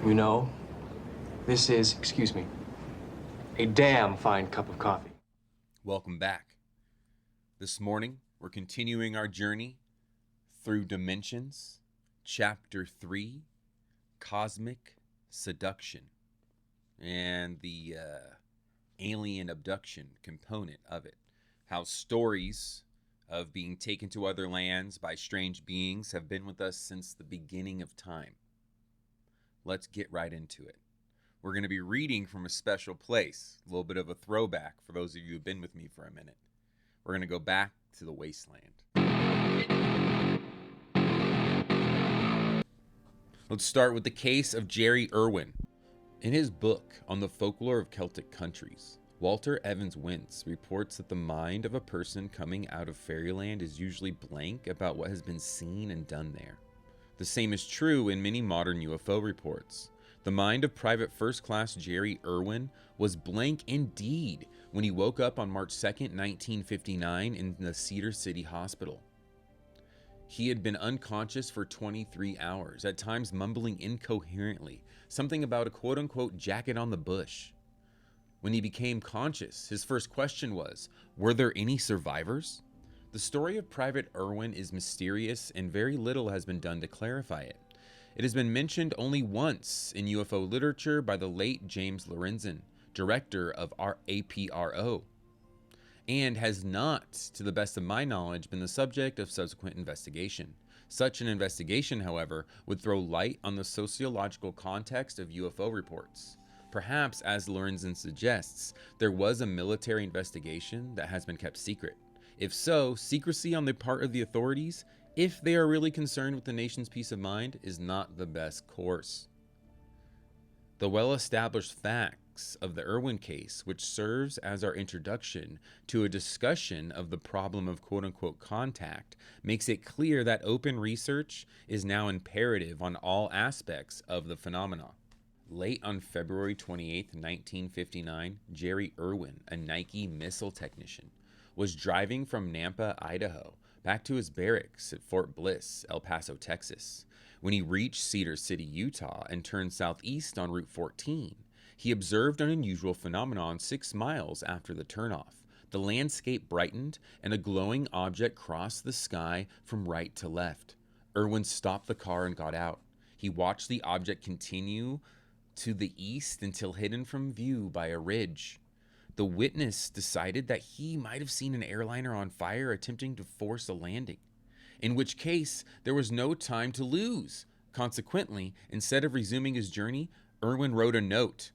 You know, this is, excuse me, a damn fine cup of coffee. Welcome back. This morning, we're continuing our journey through Dimensions, Chapter 3, Cosmic Seduction, and the alien abduction component of it. How stories of being taken to other lands by strange beings have been with us since the beginning of time. Let's get right into it. We're going to be reading from a special place, a little bit of a throwback for those of you who've been with me for a minute. We're going to go back to the wasteland. Let's start with the case of Jerry Irwin. In his book on the folklore of Celtic countries, Walter Evans Wentz reports that the mind of a person coming out of fairyland is usually blank about what has been seen and done there. The same is true in many modern UFO reports. The mind of Private First Class Jerry Irwin was blank indeed when he woke up on March 2nd, 1959 in the Cedar City Hospital. He had been unconscious for 23 hours, at times mumbling incoherently, something about a quote-unquote jacket on the bush. When he became conscious, his first question was, were there any survivors? The story of Private Irwin is mysterious, and very little has been done to clarify it. It has been mentioned only once in UFO literature by the late James Lorenzen, director of APRO, and has not, to the best of my knowledge, been the subject of subsequent investigation. Such an investigation, however, would throw light on the sociological context of UFO reports. Perhaps, as Lorenzen suggests, there was a military investigation that has been kept secret. If so, secrecy on the part of the authorities, if they are really concerned with the nation's peace of mind, is not the best course. The well-established facts of the Irwin case, which serves as our introduction to a discussion of the problem of quote-unquote contact, makes it clear that open research is now imperative on all aspects of the phenomena. Late on February 28, 1959, Jerry Irwin, a Nike missile technician, was driving from Nampa, Idaho, back to his barracks at Fort Bliss, El Paso, Texas. When he reached Cedar City, Utah, and turned southeast on Route 14, he observed an unusual phenomenon 6 miles after the turnoff. The landscape brightened, and a glowing object crossed the sky from right to left. Irwin stopped the car and got out. He watched the object continue to the east until hidden from view by a ridge. The witness decided that he might have seen an airliner on fire attempting to force a landing, in which case there was no time to lose. Consequently, instead of resuming his journey, Irwin wrote a note.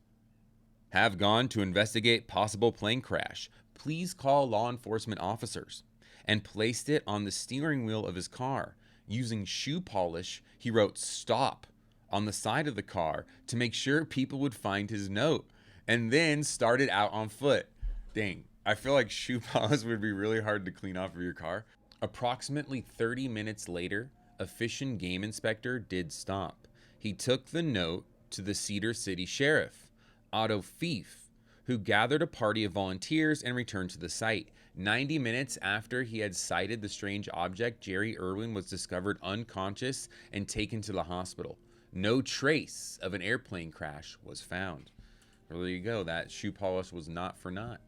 Have gone to investigate possible plane crash. Please call law enforcement officers. And placed it on the steering wheel of his car. Using shoe polish, he wrote stop on the side of the car to make sure people would find his note, and then started out on foot. Dang, I feel like shoe polish would be really hard to clean off of your car. Approximately 30 minutes later, a Fish and Game inspector did stop. He took the note to the Cedar City Sheriff, Otto Fief, who gathered a party of volunteers and returned to the site. 90 minutes after he had sighted the strange object, Jerry Irwin was discovered unconscious and taken to the hospital. No trace of an airplane crash was found. Well, there you go. That shoe polish was not for naught.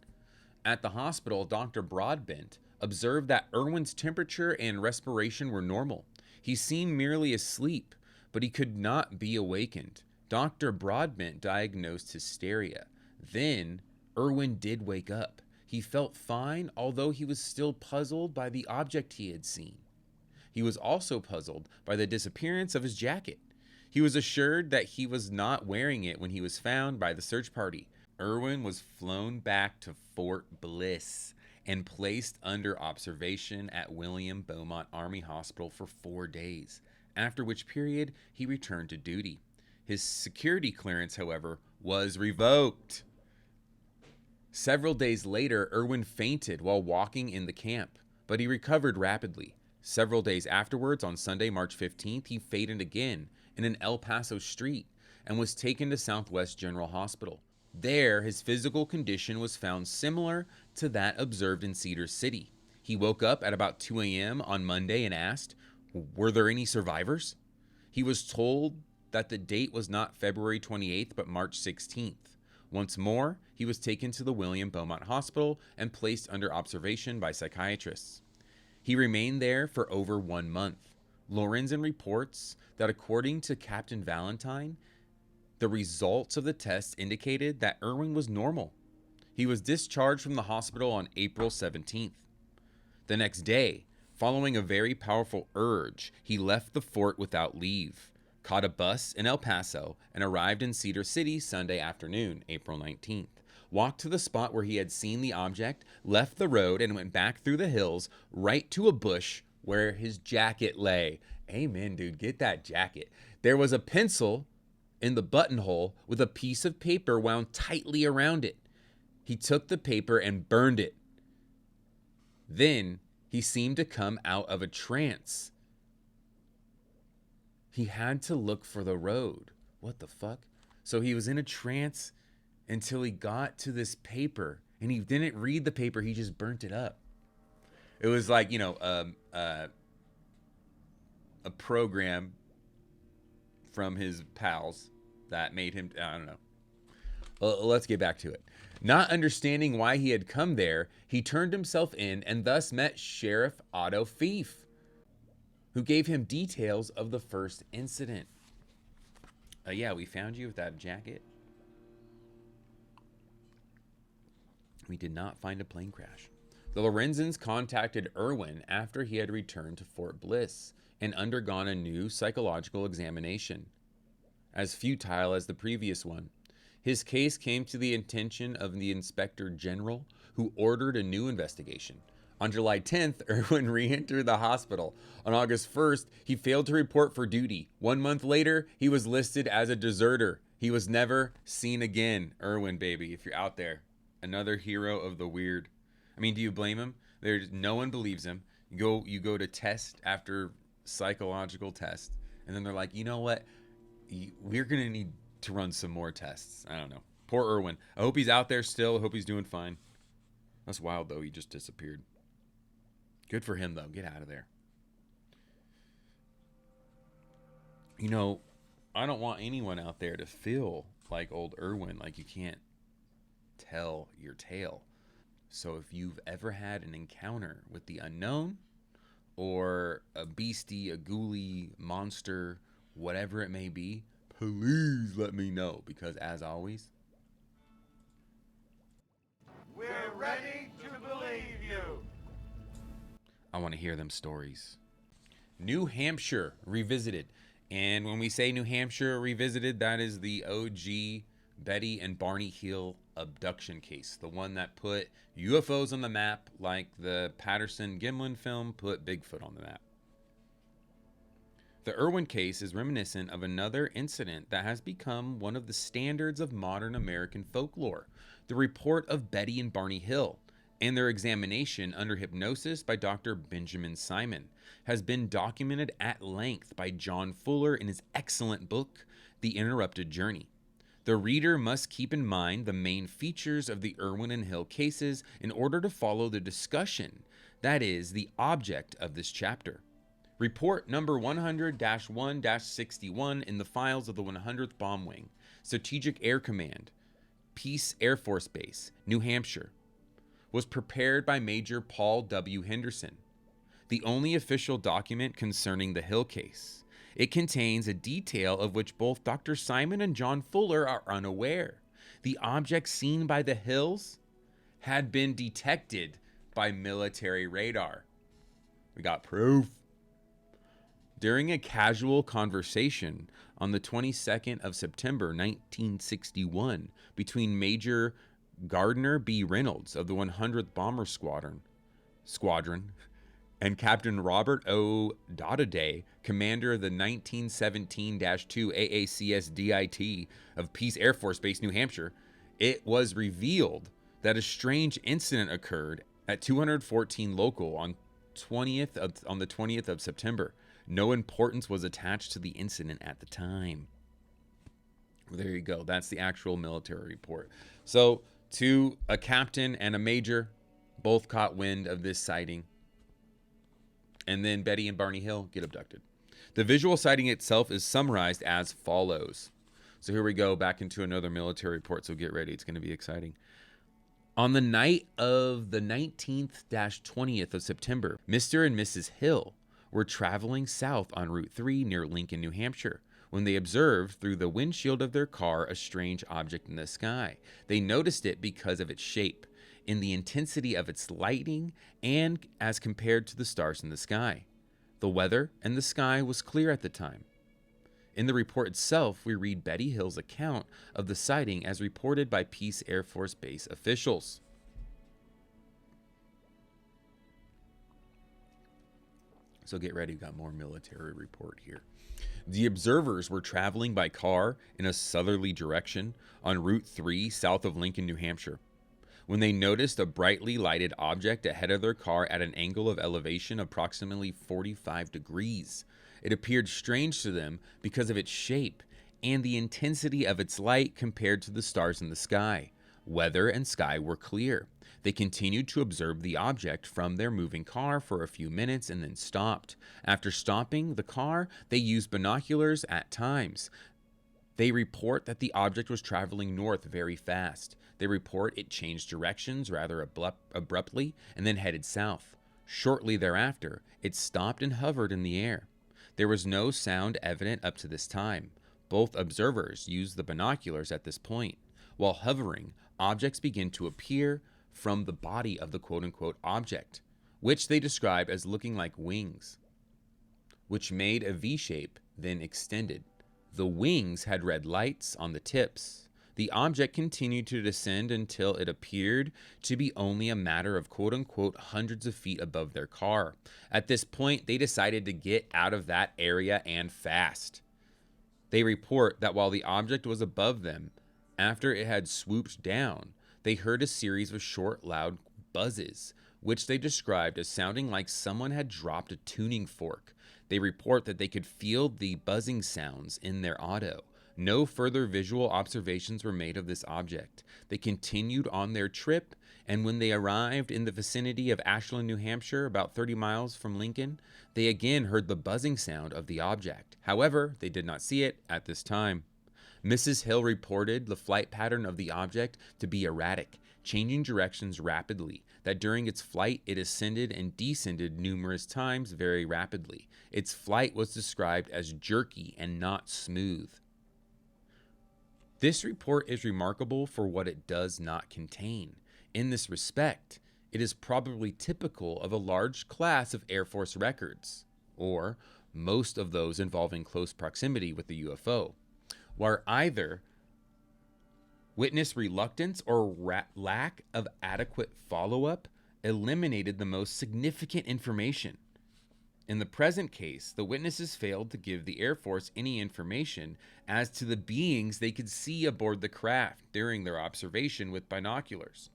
At the hospital, Dr. Broadbent observed that Irwin's temperature and respiration were normal. He seemed merely asleep, but he could not be awakened. Dr. Broadbent diagnosed hysteria. Then, Irwin did wake up. He felt fine, although he was still puzzled by the object he had seen. He was also puzzled by the disappearance of his jacket. He was assured that he was not wearing it when he was found by the search party. Irwin was flown back to Fort Bliss and placed under observation at William Beaumont Army Hospital for 4 days, after which period he returned to duty. His security clearance, however, was revoked. Several days later, Irwin fainted while walking in the camp, but he recovered rapidly. Several days afterwards, on Sunday, March 15th, he fainted again in an El Paso street and was taken to Southwest General Hospital. There, his physical condition was found similar to that observed in Cedar City. He woke up at about 2 a.m. on Monday and asked, "Were there any survivors?" He was told that the date was not February 28th, but March 16th. Once more, he was taken to the William Beaumont Hospital and placed under observation by psychiatrists. He remained there for over 1 month. Lorenzen reports that according to Captain Valentine, the results of the test indicated that Irwin was normal. He was discharged from the hospital on April 17th. The next day, following a very powerful urge, he left the fort without leave, caught a bus in El Paso, and arrived in Cedar City Sunday afternoon, April 19th. Walked to the spot where he had seen the object, left the road, and went back through the hills right to a bush where his jacket lay. Amen, dude. Get that jacket. There was a pencil in the buttonhole with a piece of paper wound tightly around it. He took the paper and burned it. Then he seemed to come out of a trance. He had to look for the road. What the fuck? So he was in a trance until he got to this paper, and he didn't read the paper. He just burnt it up. It was like, a program from his pals that made him, I don't know. Let's get back to it. Not understanding why he had come there, he turned himself in and thus met Sheriff Otto Fief, who gave him details of the first incident. Yeah, we found you with that jacket. We did not find a plane crash. The Lorenzens contacted Irwin after he had returned to Fort Bliss and undergone a new psychological examination. As futile as the previous one, his case came to the attention of the Inspector General, who ordered a new investigation. On July 10th, Irwin re-entered the hospital. On August 1st, he failed to report for duty. 1 month later, he was listed as a deserter. He was never seen again. Irwin, baby, if you're out there. Another hero of the weird. I mean, do you blame him? There's no one believes him. You go to test after psychological test, and then they're like, you know what? We're gonna need to run some more tests. I don't know. Poor Irwin. I hope he's out there still. I hope he's doing fine. That's wild, though. He just disappeared. Good for him, though. Get out of there. You know, I don't want anyone out there to feel like old Irwin, like you can't tell your tale. So if you've ever had an encounter with the unknown, or a beastie, a ghoulie, monster, whatever it may be, please let me know, because as always, we're ready to believe you. I want to hear them stories. New Hampshire Revisited. And when we say New Hampshire Revisited, that is the OG Betty and Barney Hill abduction case. The one that put UFOs on the map, like the Patterson-Gimlin film put Bigfoot on the map. The Irwin case is reminiscent of another incident that has become one of the standards of modern American folklore, the report of Betty and Barney Hill, and their examination under hypnosis by Dr. Benjamin Simon has been documented at length by John Fuller in his excellent book, The Interrupted Journey. The reader must keep in mind the main features of the Irwin and Hill cases in order to follow the discussion, that is, the object of this chapter. Report number 100-1-61 in the files of the 100th Bomb Wing, Strategic Air Command, Peace Air Force Base, New Hampshire, was prepared by Major Paul W. Henderson, the only official document concerning the Hill case. It contains a detail of which both Dr. Simon and John Fuller are unaware. The object seen by the Hills had been detected by military radar. We got proof. During a casual conversation on the 22nd of September 1961 between Major Gardner B. Reynolds of the 100th Bomber Squadron and Captain Robert O. Dottaday, commander of the 1917-2 AACS DIT of Peace Air Force Base, New Hampshire, it was revealed that a strange incident occurred at 214 local on the 20th of September. No importance was attached to the incident at the time. There you go. That's the actual military report. So, a captain and a major both caught wind of this sighting. And then Betty and Barney Hill get abducted. The visual sighting itself is summarized as follows. So here we go back into another military report, so get ready. It's going to be exciting. On the night of the 19th-20th of September, Mr. and Mrs. Hill were traveling south on Route 3 near Lincoln, New Hampshire, when they observed through the windshield of their car a strange object in the sky. They noticed it because of its shape, in the intensity of its lighting, and as compared to the stars in the sky. The weather and the sky was clear at the time. In the report itself, we read Betty Hill's account of the sighting as reported by Peace Air Force Base officials. So get ready, we've got more military report here. The observers were traveling by car in a southerly direction on Route 3 south of Lincoln, New Hampshire, when they noticed a brightly lighted object ahead of their car at an angle of elevation approximately 45 degrees. It appeared strange to them because of its shape and the intensity of its light compared to the stars in the sky. Weather and sky were clear. They continued to observe the object from their moving car for a few minutes and then stopped. After stopping the car, they used binoculars at times. They report that the object was traveling north very fast. They report it changed directions rather abruptly and then headed south. Shortly thereafter, it stopped and hovered in the air. There was no sound evident up to this time. Both observers used the binoculars at this point. While hovering, objects began to appear from the body of the quote-unquote object, which they described as looking like wings, which made a V shape, then extended. The wings had red lights on the tips. The object continued to descend until it appeared to be only a matter of quote-unquote hundreds of feet above their car. At this point, they decided to get out of that area and fast. They report that while the object was above them, after it had swooped down, they heard a series of short, loud buzzes, which they described as sounding like someone had dropped a tuning fork. They report that they could feel the buzzing sounds in their auto. No further visual observations were made of this object. They continued on their trip, and when they arrived in the vicinity of Ashland, New Hampshire, about 30 miles from Lincoln, they again heard the buzzing sound of the object. However, they did not see it at this time. Mrs. Hill reported the flight pattern of the object to be erratic, changing directions rapidly, that during its flight it ascended and descended numerous times very rapidly. Its flight was described as jerky and not smooth. This report is remarkable for what it does not contain. In this respect, it is probably typical of a large class of Air Force records, or most of those involving close proximity with the UFO, where either witness reluctance or lack of adequate follow-up eliminated the most significant information. In the present case, the witnesses failed to give the Air Force any information as to the beings they could see aboard the craft during their observation with binoculars.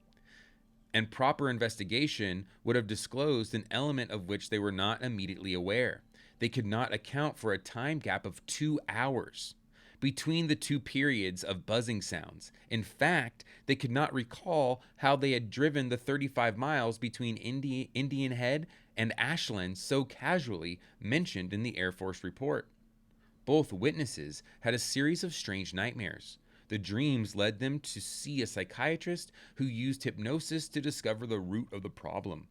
And proper investigation would have disclosed an element of which they were not immediately aware. They could not account for a time gap of 2 hours between the two periods of buzzing sounds. In fact, they could not recall how they had driven the 35 miles between Indian Head and Ashland so casually mentioned in the Air Force report. Both witnesses had a series of strange nightmares. The dreams led them to see a psychiatrist who used hypnosis to discover the root of the problem.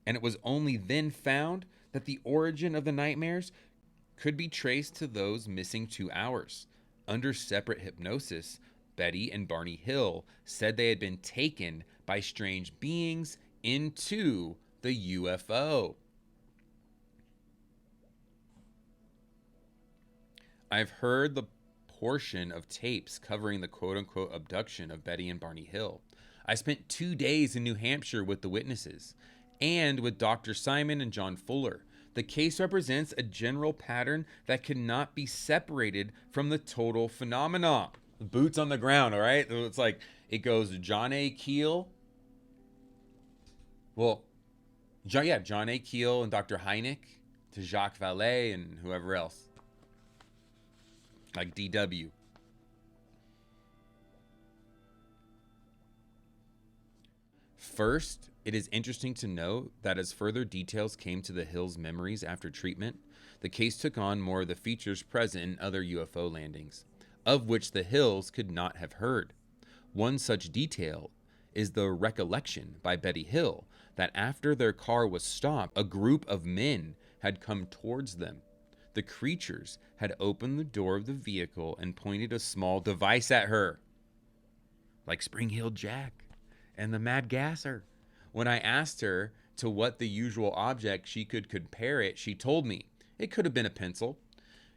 And it was only then found that the origin of the nightmares could be traced to those missing 2 hours. Under separate hypnosis, Betty and Barney Hill said they had been taken by strange beings into the UFO. I've heard the portion of tapes covering the quote-unquote abduction of Betty and Barney Hill. I spent 2 days in New Hampshire with the witnesses and with Dr. Simon and John Fuller. The case represents a general pattern that cannot be separated from the total phenomena. Boots on the ground, all right? It's like, it goes John A. Keel. Well, John A. Keel and Dr. Hynek to Jacques Vallee and whoever else. Like DW. First, It is interesting to note that as further details came to the Hill's memories after treatment, the case took on more of the features present in other UFO landings, of which the Hills could not have heard. One such detail is the recollection by Betty Hill that after their car was stopped, a group of men had come towards them. The creatures had opened the door of the vehicle and pointed a small device at her, like Spring-Heeled Jack and the Mad Gasser. When I asked her to what the usual object she could compare it, she told me it could have been a pencil.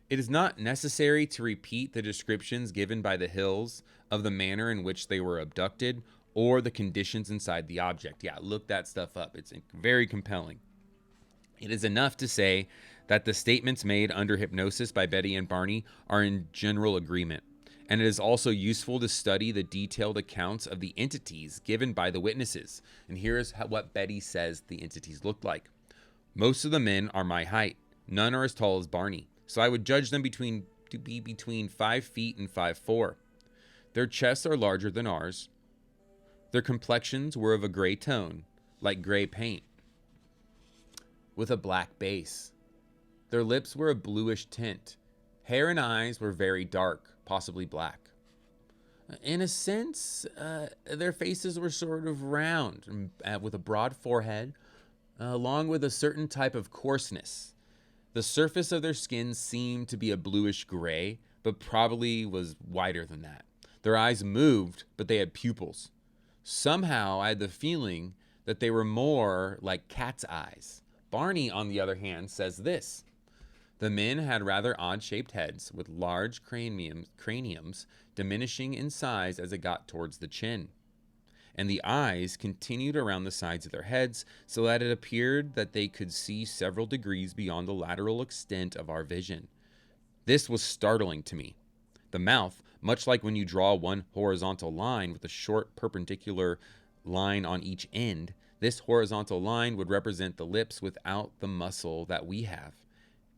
It is not necessary to repeat the descriptions given by the Hills of the manner in which they were abducted or the conditions inside the object. Yeah, look that stuff up. It's very compelling. It is enough to say that the statements made under hypnosis by Betty and Barney are in general agreement. And it is also useful to study the detailed accounts of the entities given by the witnesses. And here's what Betty says the entities looked like. Most of the men are my height. None are as tall as Barney, so I would judge them to be between 5 feet and 5'4". Their chests are larger than ours. Their complexions were of a gray tone, like gray paint, with a black base. Their lips were a bluish tint. Hair and eyes were very dark, possibly black. In a sense, their faces were sort of round, with a broad forehead, along with a certain type of coarseness. The surface of their skin seemed to be a bluish gray, but probably was whiter than that. Their eyes moved, but they had pupils. Somehow, I had the feeling that they were more like cat's eyes. Barney, on the other hand, says this. The men had rather odd-shaped heads with large craniums diminishing in size as it got towards the chin. And the eyes continued around the sides of their heads so that it appeared that they could see several degrees beyond the lateral extent of our vision. This was startling to me. The mouth, much like when you draw one horizontal line with a short perpendicular line on each end, this horizontal line would represent the lips without the muscle that we have.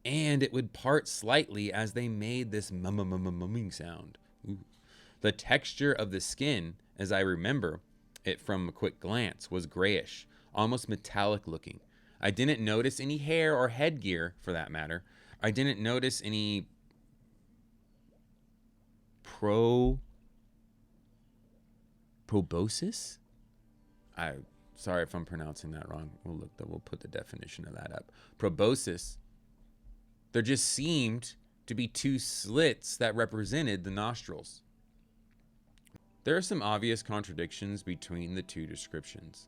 And it would part slightly as they made this mumming sound. Ooh. The texture of the skin, as I remember it from a quick glance, was grayish, almost metallic looking. I didn't notice any hair or headgear, for that matter. I didn't notice any proboscis? Sorry if I'm pronouncing that wrong. We'll put the definition of that up. Proboscis. There just seemed to be two slits that represented the nostrils. There are some obvious contradictions between the two descriptions.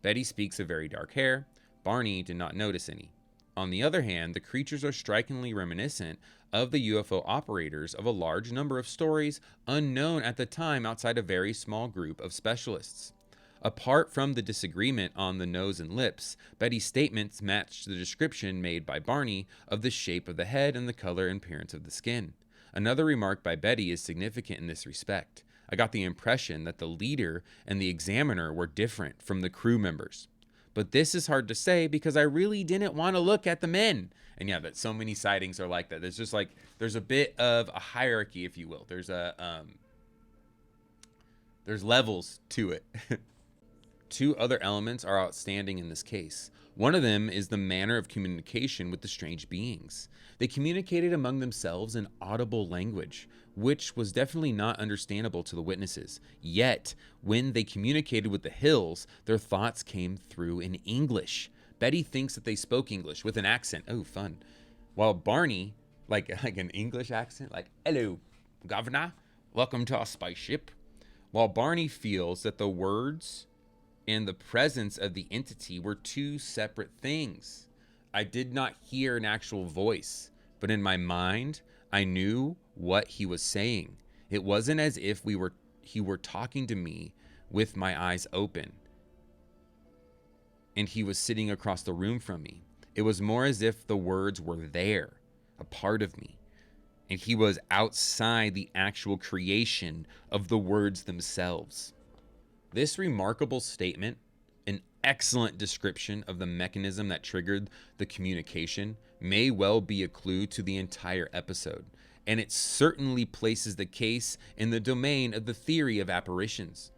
Betty speaks of very dark hair. Barney did not notice any. On the other hand, the creatures are strikingly reminiscent of the UFO operators of a large number of stories unknown at the time outside a very small group of specialists. Apart from the disagreement on the nose and lips, Betty's statements matched the description made by Barney of the shape of the head and the color and appearance of the skin. Another remark by Betty is significant in this respect. I got the impression that the leader and the examiner were different from the crew members. But this is hard to say because I really didn't want to look at the men. And yeah, that so many sightings are like that. There's just like, there's a bit of a hierarchy, if you will. There's levels to it. Two other elements are outstanding in this case. One of them is the manner of communication with the strange beings. They communicated among themselves in audible language, which was definitely not understandable to the witnesses. Yet, when they communicated with the Hills, their thoughts came through in English. Betty thinks that they spoke English with an accent. Oh, fun. While Barney, like an English accent, like, hello, governor, welcome to our spaceship. While Barney feels that the words and the presence of the entity were two separate things. I did not hear an actual voice, but in my mind, I knew what he was saying. It wasn't as if he were talking to me with my eyes open, and he was sitting across the room from me. It was more as if the words were there, a part of me, and he was outside the actual creation of the words themselves. This remarkable statement, an excellent description of the mechanism that triggered the communication, may well be a clue to the entire episode, and it certainly places the case in the domain of the theory of apparitions.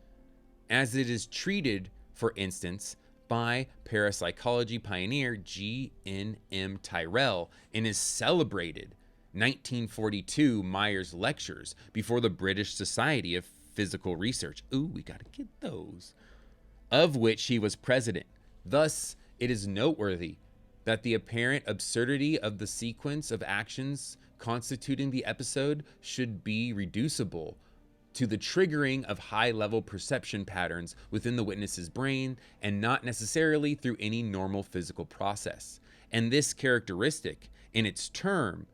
As it is treated, for instance, by parapsychology pioneer G.N.M. Tyrrell in his celebrated 1942 Myers Lectures before the British Society of Physical Research. Ooh, we gotta get those. Of which he was president. Thus, it is noteworthy that the apparent absurdity of the sequence of actions constituting the episode should be reducible to the triggering of high-level perception patterns within the witness's brain and not necessarily through any normal physical process. And this characteristic, in its term,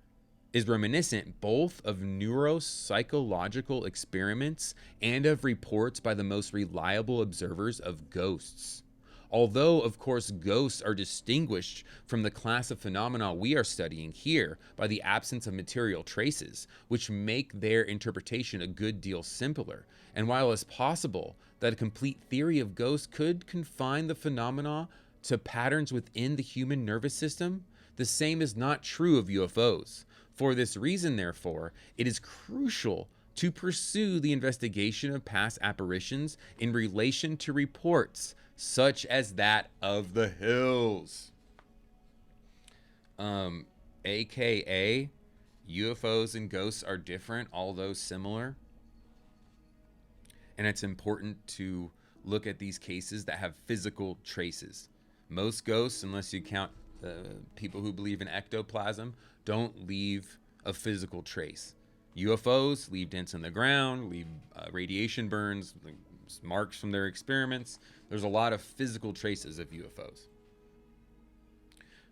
is reminiscent both of neuropsychological experiments and of reports by the most reliable observers of ghosts. Although, of course, ghosts are distinguished from the class of phenomena we are studying here by the absence of material traces, which make their interpretation a good deal simpler. And while it's possible that a complete theory of ghosts could confine the phenomena to patterns within the human nervous system, the same is not true of UFOs. For this reason, therefore, it is crucial to pursue the investigation of past apparitions in relation to reports such as that of the Hills. AKA, UFOs and ghosts are different, although similar. And it's important to look at these cases that have physical traces. Most ghosts, unless you count people who believe in ectoplasm, don't leave a physical trace. UFOs leave dents in the ground, leave radiation burns, marks from their experiments. There's a lot of physical traces of UFOs.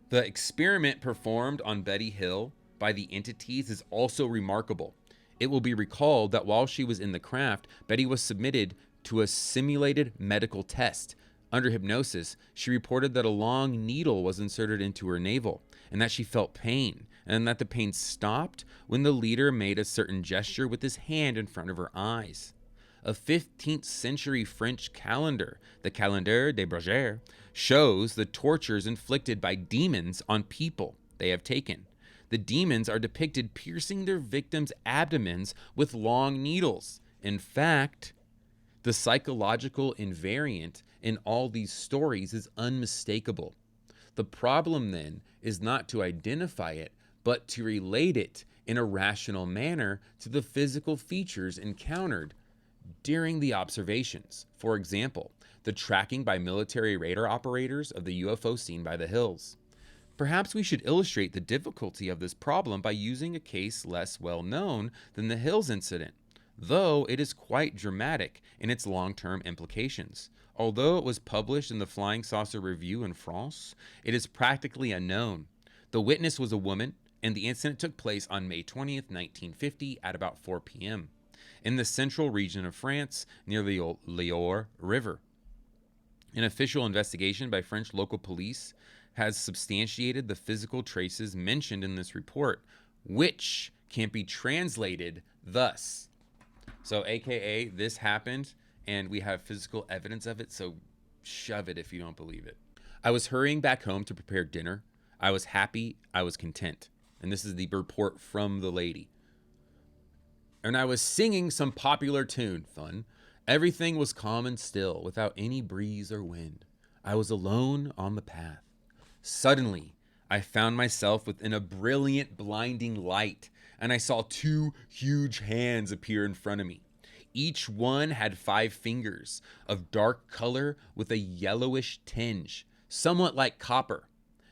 The experiment performed on Betty Hill by the entities is also remarkable. It will be recalled that while she was in the craft, Betty was submitted to a simulated medical test. Under hypnosis, she reported that a long needle was inserted into her navel and that she felt pain, and that the pain stopped when the leader made a certain gesture with his hand in front of her eyes. A 15th century French calendar, the Calendar des Brugères, shows the tortures inflicted by demons on people they have taken. The demons are depicted piercing their victims' abdomens with long needles. In fact, the psychological invariant in all these stories is unmistakable. The problem then is not to identify it, but to relate it in a rational manner to the physical features encountered during the observations. For example, the tracking by military radar operators of the UFO seen by the Hills. Perhaps we should illustrate the difficulty of this problem by using a case less well known than the Hills incident, though it is quite dramatic in its long-term implications. Although it was published in the Flying Saucer Review in France, it is practically unknown. The witness was a woman, and the incident took place on May 20th, 1950 at about 4 p.m. in the central region of France near the Loire River. An official investigation by French local police has substantiated the physical traces mentioned in this report, which can be translated thus. So, AKA, this happened, and we have physical evidence of it, so shove it if you don't believe it. I was hurrying back home to prepare dinner. I was happy. I was content. And this is the report from the lady. And I was singing some popular tune. Fun. Everything was calm and still, without any breeze or wind. I was alone on the path. Suddenly, I found myself within a brilliant, blinding light, and I saw two huge hands appear in front of me. Each one had 5 fingers of dark color with a yellowish tinge, somewhat like copper.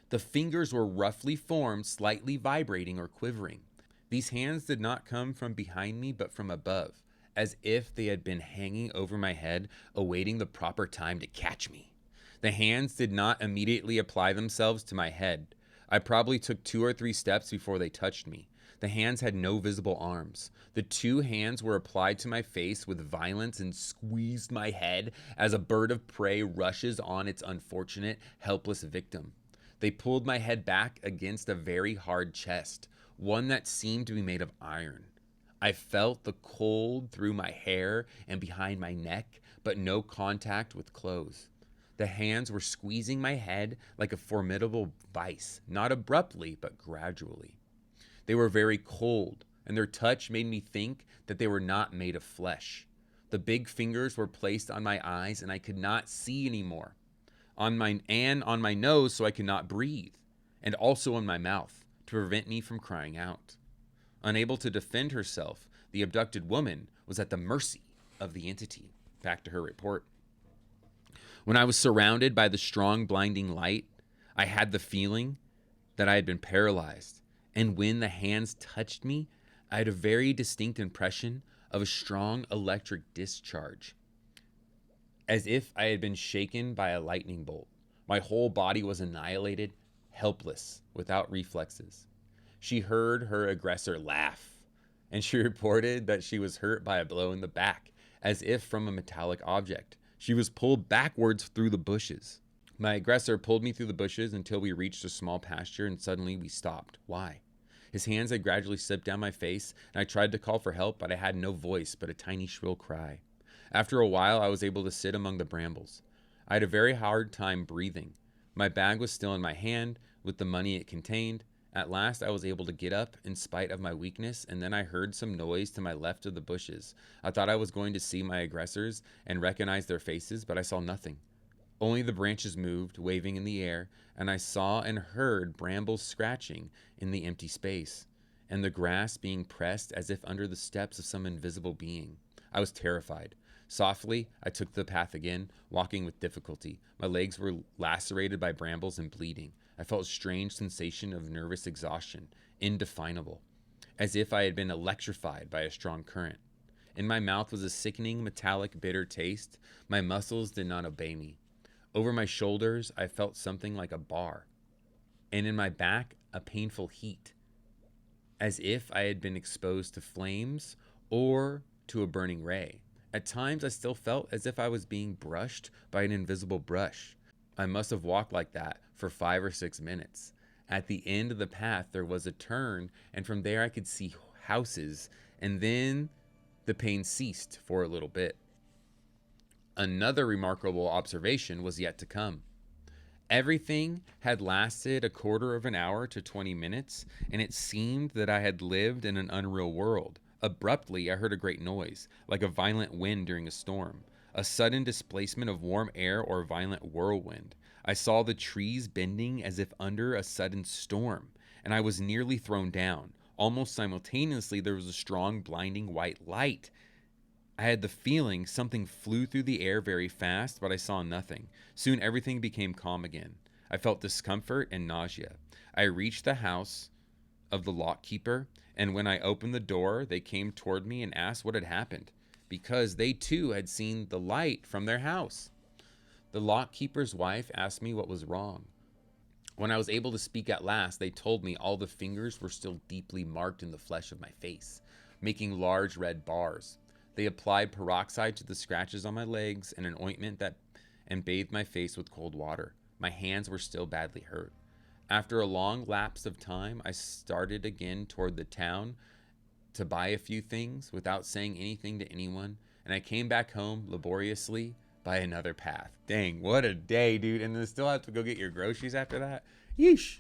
The fingers were roughly formed, slightly vibrating or quivering. These hands did not come from behind me, but from above, as if they had been hanging over my head, awaiting the proper time to catch me. The hands did not immediately apply themselves to my head. I probably took 2 or 3 steps before they touched me. The hands had no visible arms. The 2 hands were applied to my face with violence and squeezed my head as a bird of prey rushes on its unfortunate, helpless victim. They pulled my head back against a very hard chest, one that seemed to be made of iron. I felt the cold through my hair and behind my neck, but no contact with clothes. The hands were squeezing my head like a formidable vice, not abruptly, but gradually. They were very cold, and their touch made me think that they were not made of flesh. The big fingers were placed on my eyes, and I could not see anymore. on my nose so I could not breathe, and also on my mouth to prevent me from crying out. Unable to defend herself, the abducted woman was at the mercy of the entity. Back to her report. When I was surrounded by the strong, blinding light, I had the feeling that I had been paralyzed. And when the hands touched me, I had a very distinct impression of a strong electric discharge, as if I had been shaken by a lightning bolt. My whole body was annihilated, helpless, without reflexes. She heard her aggressor laugh, and she reported that she was hurt by a blow in the back, as if from a metallic object. She was pulled backwards through the bushes. My aggressor pulled me through the bushes until we reached a small pasture, and suddenly we stopped. Why? His hands had gradually slipped down my face, and I tried to call for help, but I had no voice but a tiny shrill cry. After a while, I was able to sit among the brambles. I had a very hard time breathing. My bag was still in my hand, with the money it contained. At last, I was able to get up in spite of my weakness, and then I heard some noise to my left of the bushes. I thought I was going to see my aggressors and recognize their faces, but I saw nothing. Only the branches moved, waving in the air, and I saw and heard brambles scratching in the empty space, and the grass being pressed as if under the steps of some invisible being. I was terrified. Softly, I took the path again, walking with difficulty. My legs were lacerated by brambles and bleeding. I felt a strange sensation of nervous exhaustion, indefinable, as if I had been electrified by a strong current. In my mouth was a sickening, metallic, bitter taste. My muscles did not obey me. Over my shoulders, I felt something like a bar, and in my back, a painful heat, as if I had been exposed to flames or to a burning ray. At times, I still felt as if I was being brushed by an invisible brush. I must have walked like that for 5 or 6 minutes. At the end of the path, there was a turn, and from there I could see houses, and then the pain ceased for a little bit. Another remarkable observation was yet to come. Everything had lasted a quarter of an hour to 20 minutes, and it seemed that I had lived in an unreal world. Abruptly, I heard a great noise, like a violent wind during a storm, a sudden displacement of warm air or a violent whirlwind. I saw the trees bending as if under a sudden storm, and I was nearly thrown down. Almost simultaneously, there was a strong, blinding white light. I had the feeling something flew through the air very fast, but I saw nothing. Soon everything became calm again. I felt discomfort and nausea. I reached the house of the lock keeper, and when I opened the door, they came toward me and asked what had happened, because they too had seen the light from their house. The lock keeper's wife asked me what was wrong. When I was able to speak at last, they told me all the fingers were still deeply marked in the flesh of my face, making large red bars. They applied peroxide to the scratches on my legs and an ointment and bathed my face with cold water. My hands were still badly hurt. After a long lapse of time, I started again toward the town to buy a few things without saying anything to anyone, and I came back home laboriously by another path. Dang, what a day, dude. And then still have to go get your groceries after that? Yeesh.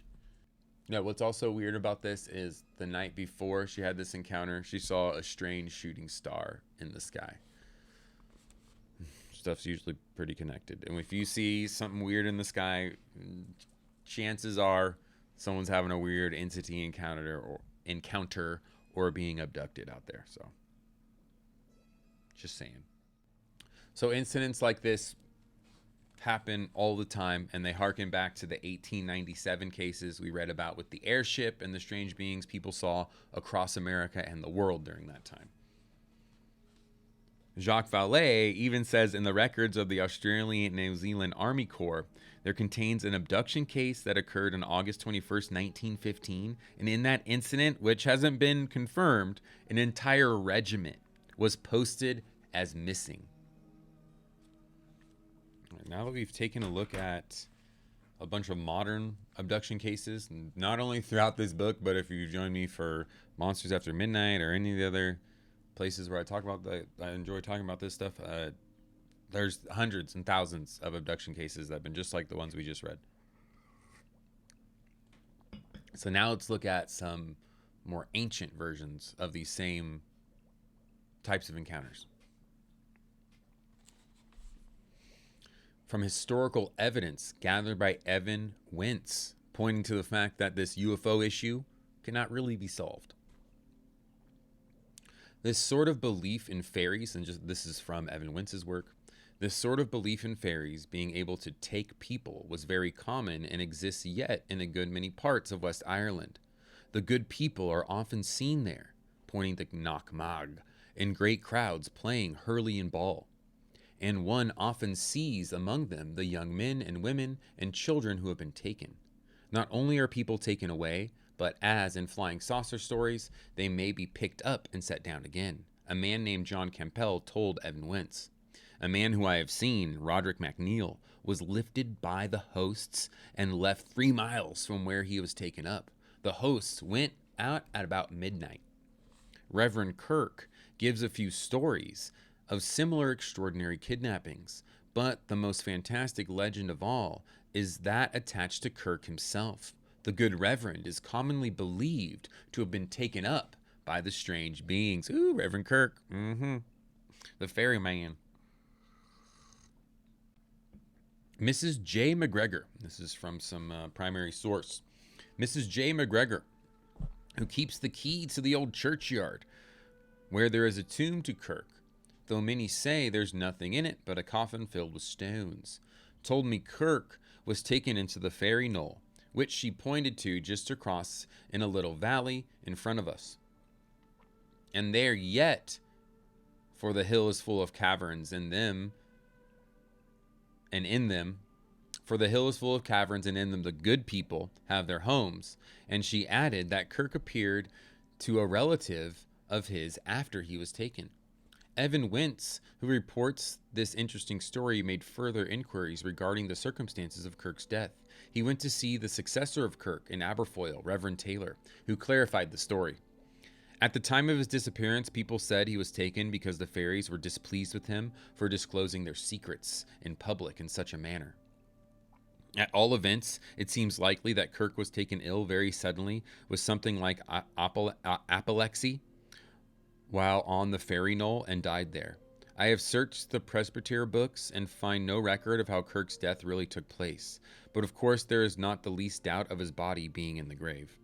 Now, what's also weird about this is the night before she had this encounter, she saw a strange shooting star in the sky. Stuff's usually pretty connected. And if you see something weird in the sky, chances are someone's having a weird entity encounter or being abducted out there. So, just saying. So incidents like this happen all the time, and they harken back to the 1897 cases we read about with the airship and the strange beings people saw across America and the world during that time. Jacques Vallee even says in the records of the Australian and New Zealand Army Corps, there contains an abduction case that occurred on August 21st, 1915, and in that incident, which hasn't been confirmed, an entire regiment was posted as missing. Now that we've taken a look at a bunch of modern abduction cases, not only throughout this book, but if you join me for Monsters After Midnight or any of the other places where I enjoy talking about this stuff, there's hundreds and thousands of abduction cases that have been just like the ones we just read. So now let's look at some more ancient versions of these same types of encounters. from historical evidence gathered by Evan Wentz, pointing to the fact that this UFO issue cannot really be solved. This sort of belief in fairies, and this is from Evan Wentz's work, this sort of belief in fairies being able to take people was very common and exists yet in a good many parts of West Ireland. The good people are often seen there, pointing to Knockmag, in great crowds playing hurley and ball. And one often sees among them the young men and women and children who have been taken. Not only are people taken away, but as in flying saucer stories, they may be picked up and set down again. A man named John Campbell told Evan Wentz. A man who I have seen, Roderick MacNeil, was lifted by the hosts and left 3 miles from where he was taken up. The hosts went out at about midnight. Reverend Kirk gives a few stories of similar extraordinary kidnappings, but the most fantastic legend of all is that attached to Kirk himself. The good Reverend is commonly believed to have been taken up by the strange beings. Ooh, Reverend Kirk. The ferryman. Mrs. J. McGregor. This is from some primary source. Mrs. J. McGregor, who keeps the key to the old churchyard, where there is a tomb to Kirk, though many say there's nothing in it but a coffin filled with stones, told me Kirk was taken into the fairy knoll, which she pointed to just across in a little valley in front of us. And there yet, for the hill is full of caverns, and in them, for the hill is full of caverns, and in them the good people have their homes. And she added that Kirk appeared to a relative of his after he was taken. Evan Wentz, who reports this interesting story, made further inquiries regarding the circumstances of Kirk's death. He went to see the successor of Kirk in Aberfoyle, Reverend Taylor, who clarified the story. At the time of his disappearance, people said he was taken because the fairies were displeased with him for disclosing their secrets in public in such a manner. At all events, it seems likely that Kirk was taken ill very suddenly with something like apoplexy while on the fairy knoll and died there. I have searched the Presbyter books and find no record of how Kirk's death really took place, but of course there is not the least doubt of his body being in the grave.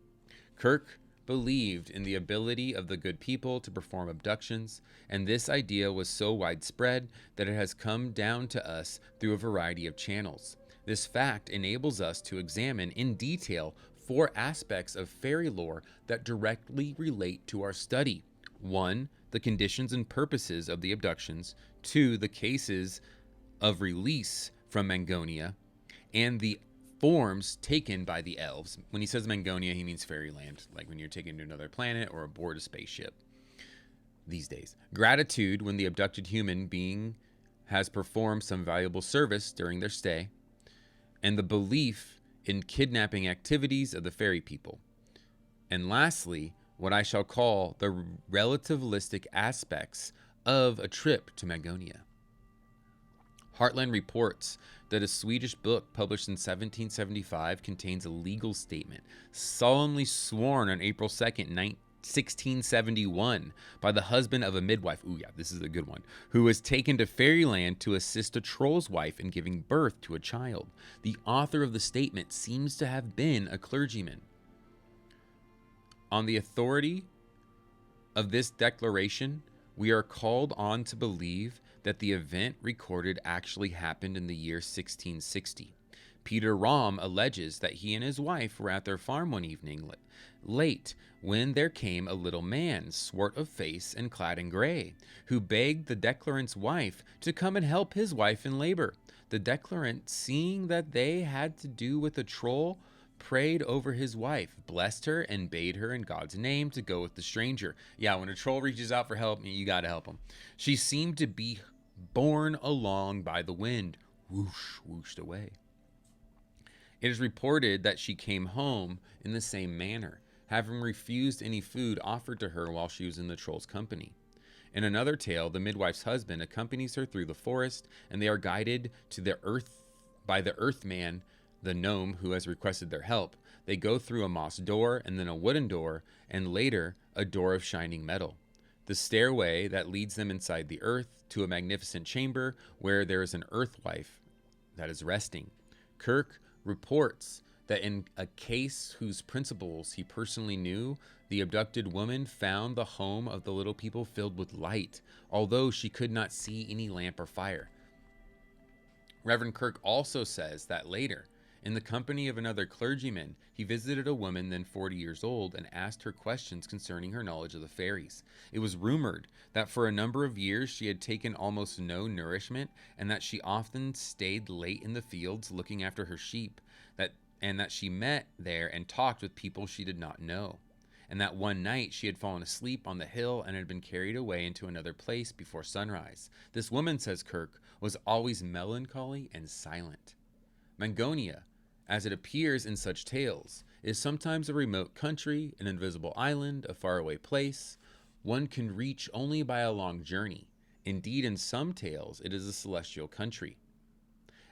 Kirk believed in the ability of the good people to perform abductions, and this idea was so widespread that it has come down to us through a variety of channels. This fact enables us to examine in detail 4 aspects of fairy lore that directly relate to our study. 1, the conditions and purposes of the abductions. 2, the cases of release from Mangonia, and the forms taken by the elves. When he says Mangonia, he means fairyland, like when you're taken to another planet or aboard a spaceship these days. Gratitude, when the abducted human being has performed some valuable service during their stay. And the belief in kidnapping activities of the fairy people. And lastly, what I shall call the relativistic aspects of a trip to Mangonia. Heartland reports that a Swedish book published in 1775 contains a legal statement solemnly sworn on April 2nd, 1671 by the husband of a midwife, ooh yeah, this is a good one, who was taken to fairyland to assist a troll's wife in giving birth to a child. The author of the statement seems to have been a clergyman. On the authority of this declaration, we are called on to believe that the event recorded actually happened in the year 1660. Peter Rahm alleges that he and his wife were at their farm one evening late when there came a little man, swart of face and clad in gray, who begged the declarant's wife to come and help his wife in labor. The declarant, seeing that they had to do with a troll, prayed over his wife, blessed her, and bade her in God's name to go with the stranger. Yeah, when a troll reaches out for help, you got to help him. She seemed to be borne along by the wind, whoosh, whooshed away. It is reported that she came home in the same manner, having refused any food offered to her while she was in the troll's company. In another tale, the midwife's husband accompanies her through the forest, and they are guided to the earth by the earthman, the gnome who has requested their help. They go through a moss door and then a wooden door, and later a door of shining metal. The stairway that leads them inside the earth to a magnificent chamber where there is an earth wife that is resting. Kirk reports that in a case whose principals he personally knew, the abducted woman found the home of the little people filled with light, although she could not see any lamp or fire. Reverend Kirk also says that later, in the company of another clergyman, he visited a woman then 40 years old and asked her questions concerning her knowledge of the fairies. It was rumored that for a number of years she had taken almost no nourishment and that she often stayed late in the fields looking after her sheep, and that she met there and talked with people she did not know. And that one night she had fallen asleep on the hill and had been carried away into another place before sunrise. This woman, says Kirk, was always melancholy and silent. Mangonia, as it appears in such tales, is sometimes a remote country, an invisible island, a faraway place one can reach only by a long journey. Indeed, in some tales, it is a celestial country,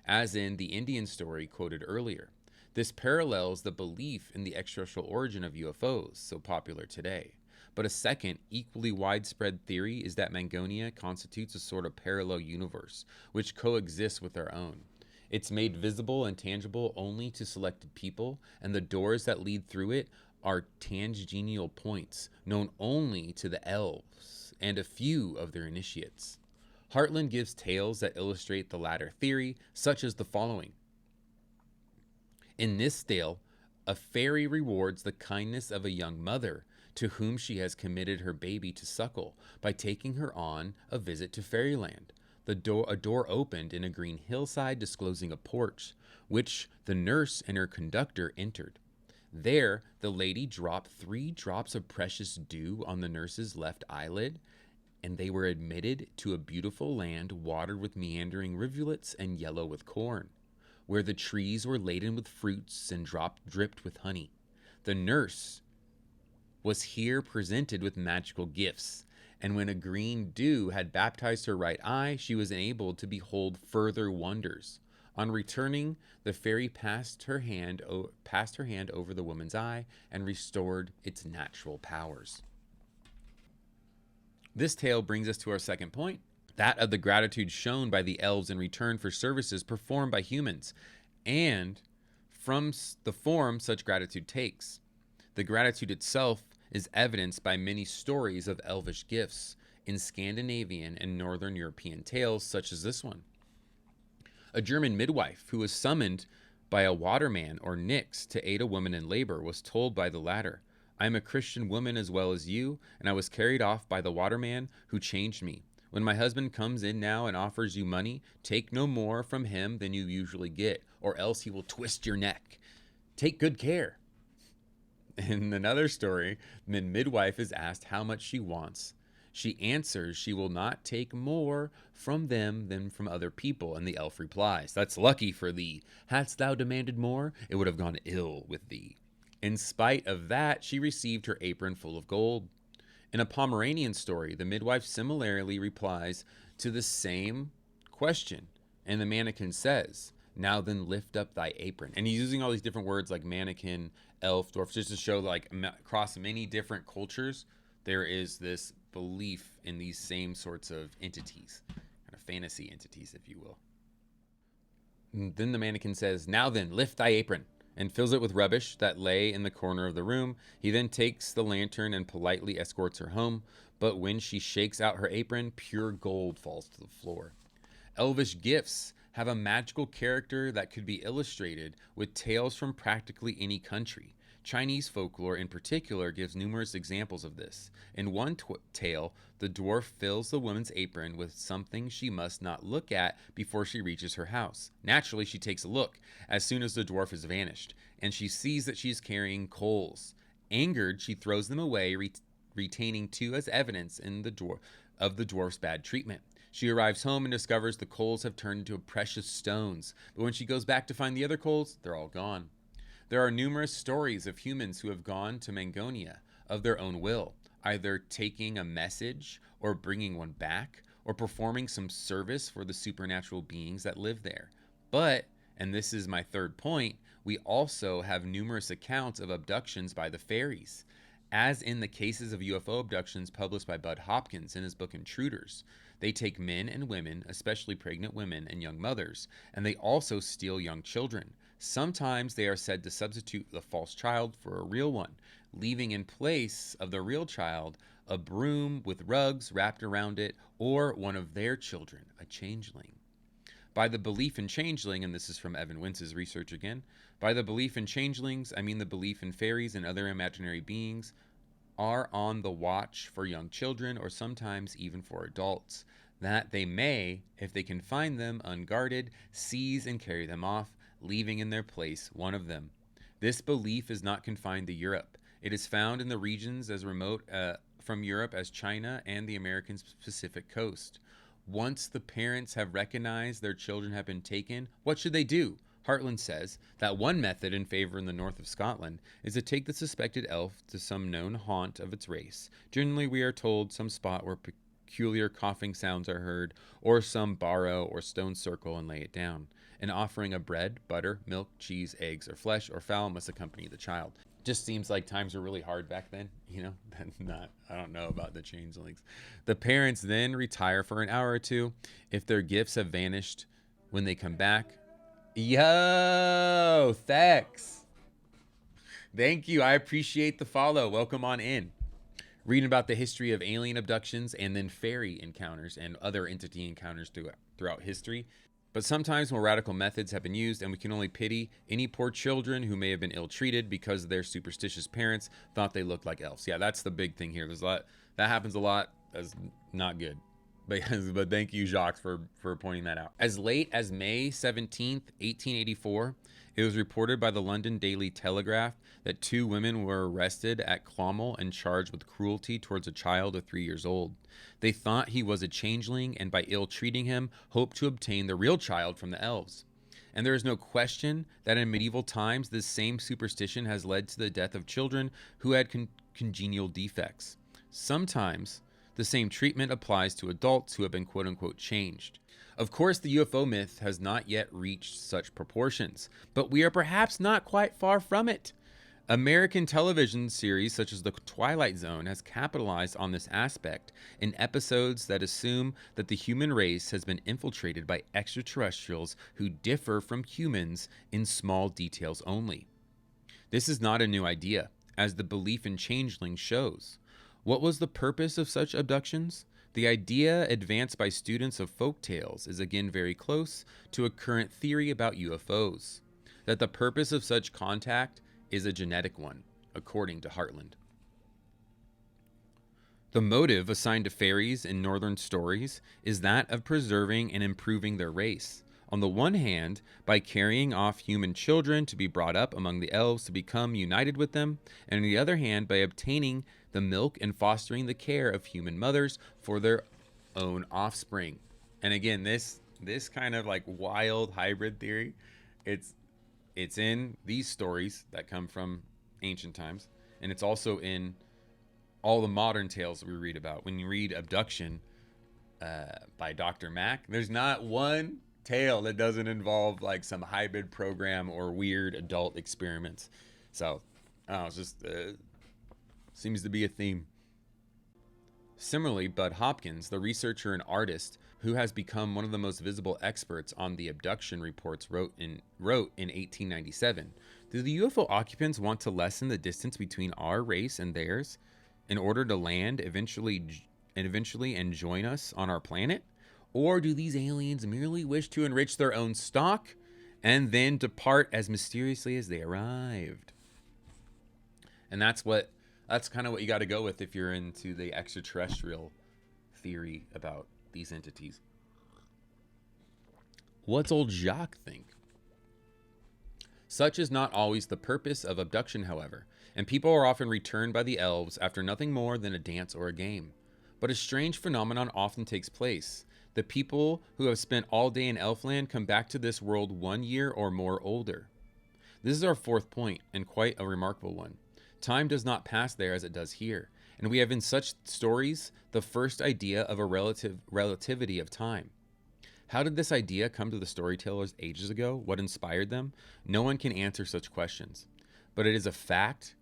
as in the Indian story quoted earlier. This parallels the belief in the extraterrestrial origin of UFOs, so popular today. But a second, equally widespread theory is that Mangonia constitutes a sort of parallel universe, which coexists with our own. It's made visible and tangible only to selected people, and the doors that lead through it are tangential points, known only to the elves and a few of their initiates. Hartland gives tales that illustrate the latter theory, such as the following. In this tale, a fairy rewards the kindness of a young mother to whom she has committed her baby to suckle by taking her on a visit to fairyland. A door opened in a green hillside, disclosing a porch, which the nurse and her conductor entered. There, the lady dropped 3 drops of precious dew on the nurse's left eyelid, and they were admitted to a beautiful land watered with meandering rivulets and yellow with corn, where the trees were laden with fruits and dripped with honey. The nurse was here presented with magical gifts, and when a green dew had baptized her right eye, she was enabled to behold further wonders. On returning, the fairy passed her hand over the woman's eye and restored its natural powers. This tale brings us to our second point, that of the gratitude shown by the elves in return for services performed by humans, and from the form such gratitude takes. The gratitude itself is evidenced by many stories of elvish gifts in Scandinavian and Northern European tales, such as this one. A German midwife who was summoned by a waterman or nix to aid a woman in labor was told by the latter, "I am a Christian woman as well as you, and I was carried off by the waterman who changed me. When my husband comes in now and offers you money, take no more from him than you usually get, or else he will twist your neck. Take good care." In another story, the midwife is asked how much she wants. She answers she will not take more from them than from other people, and the elf replies, "That's lucky for thee. Hadst thou demanded more, it would have gone ill with thee." In spite of that, she received her apron full of gold. In a Pomeranian story, the midwife similarly replies to the same question, and the mannequin says, "Now then lift up thy apron." And he's using all these different words like mannequin, elf, dwarf, just to show like across many different cultures, there is this belief in these same sorts of entities, kind of fantasy entities, if you will. And then the mannequin says, "Now then, lift thy apron," and fills it with rubbish that lay in the corner of the room. He then takes the lantern and politely escorts her home, but when she shakes out her apron, pure gold falls to the floor. Elvish gifts have a magical character that could be illustrated with tales from practically any country. Chinese folklore in particular gives numerous examples of this. In one tale, the dwarf fills the woman's apron with something she must not look at before she reaches her house. Naturally, she takes a look as soon as the dwarf has vanished, and she sees that she is carrying coals. Angered, she throws them away, retaining 2 as evidence of the dwarf's bad treatment. She arrives home and discovers the coals have turned into precious stones, but when she goes back to find the other coals, they're all gone. There are numerous stories of humans who have gone to Mangonia of their own will, either taking a message or bringing one back, or performing some service for the supernatural beings that live there. But, and this is my third point, we also have numerous accounts of abductions by the fairies. As in the cases of UFO abductions published by Bud Hopkins in his book Intruders, they take men and women, especially pregnant women and young mothers, and they also steal young children. Sometimes they are said to substitute the false child for a real one, leaving in place of the real child a broom with rugs wrapped around it, or one of their children, a changeling. By the belief in changeling, and this is from Evan Wintz's research again, by the belief in changelings, I mean the belief in fairies and other imaginary beings are on the watch for young children, or sometimes even for adults, that they may, if they can find them unguarded, seize and carry them off, leaving in their place one of them. This belief is not confined to Europe. It is found in the regions as remote from Europe as China and the American Pacific coast. Once the parents have recognized their children have been taken, what should they do? Hartland says that one method in favor in the north of Scotland is to take the suspected elf to some known haunt of its race. Generally, we are told some spot where peculiar coughing sounds are heard, or some barrow or stone circle, and lay it down. An offering of bread, butter, milk, cheese, eggs, or flesh or fowl must accompany the child. Just seems like times were really hard back then, you know. I don't know about the changelings. The parents then retire for an hour or two. If their gifts have vanished when they come back, yo, thanks. Thank you. I appreciate the follow. Welcome on in. Reading about the history of alien abductions and then fairy encounters and other entity encounters throughout history. But sometimes more radical methods have been used, and we can only pity any poor children who may have been ill-treated because their superstitious parents thought they looked like elves. Yeah, that's the big thing here. There's a lot that happens a lot. That's not good. But thank you, Jacques, for pointing that out. As late as May 17th, 1884, it was reported by the London Daily Telegraph that 2 women were arrested at Clonmel and charged with cruelty towards a child of 3 years old. They thought he was a changeling, and by ill-treating him, hoped to obtain the real child from the elves. And there is no question that in medieval times, this same superstition has led to the death of children who had congenial defects. Sometimes the same treatment applies to adults who have been quote-unquote changed. Of course, the UFO myth has not yet reached such proportions, but we are perhaps not quite far from it. American television series such as The Twilight Zone has capitalized on this aspect in episodes that assume that the human race has been infiltrated by extraterrestrials who differ from humans in small details only. This is not a new idea, as the belief in changelings shows. What was the purpose of such abductions? The idea advanced by students of folk tales is again very close to a current theory about UFOs, that the purpose of such contact is a genetic one, according to Hartland. The motive assigned to fairies in northern stories is that of preserving and improving their race. On the one hand, by carrying off human children to be brought up among the elves to become united with them, and on the other hand, by obtaining the milk and fostering the care of human mothers for their own offspring. And again, this kind of like wild hybrid theory, it's in these stories that come from ancient times, and it's also in all the modern tales that we read about. When you read Abduction by Dr. Mack, there's not one tale that doesn't involve like some hybrid program or weird adult experiments. So it's just seems to be a theme. Similarly, Bud Hopkins, the researcher and artist who has become one of the most visible experts on the abduction reports, wrote in 1897, do the UFO occupants want to lessen the distance between our race and theirs in order to land eventually and join us on our planet? Or do these aliens merely wish to enrich their own stock and then depart as mysteriously as they arrived? And that's kind of what you got to go with if you're into the extraterrestrial theory about these entities. What's old Jacques think? Such is not always the purpose of abduction, however, and people are often returned by the elves after nothing more than a dance or a game. But a strange phenomenon often takes place. The people who have spent all day in Elfland come back to this world 1 year or more older. This is our 4th point, and quite a remarkable one. Time does not pass there as it does here, and we have in such stories the first idea of a relativity of time. How did this idea come to the storytellers ages ago? What inspired them? No one can answer such questions. But it is a fact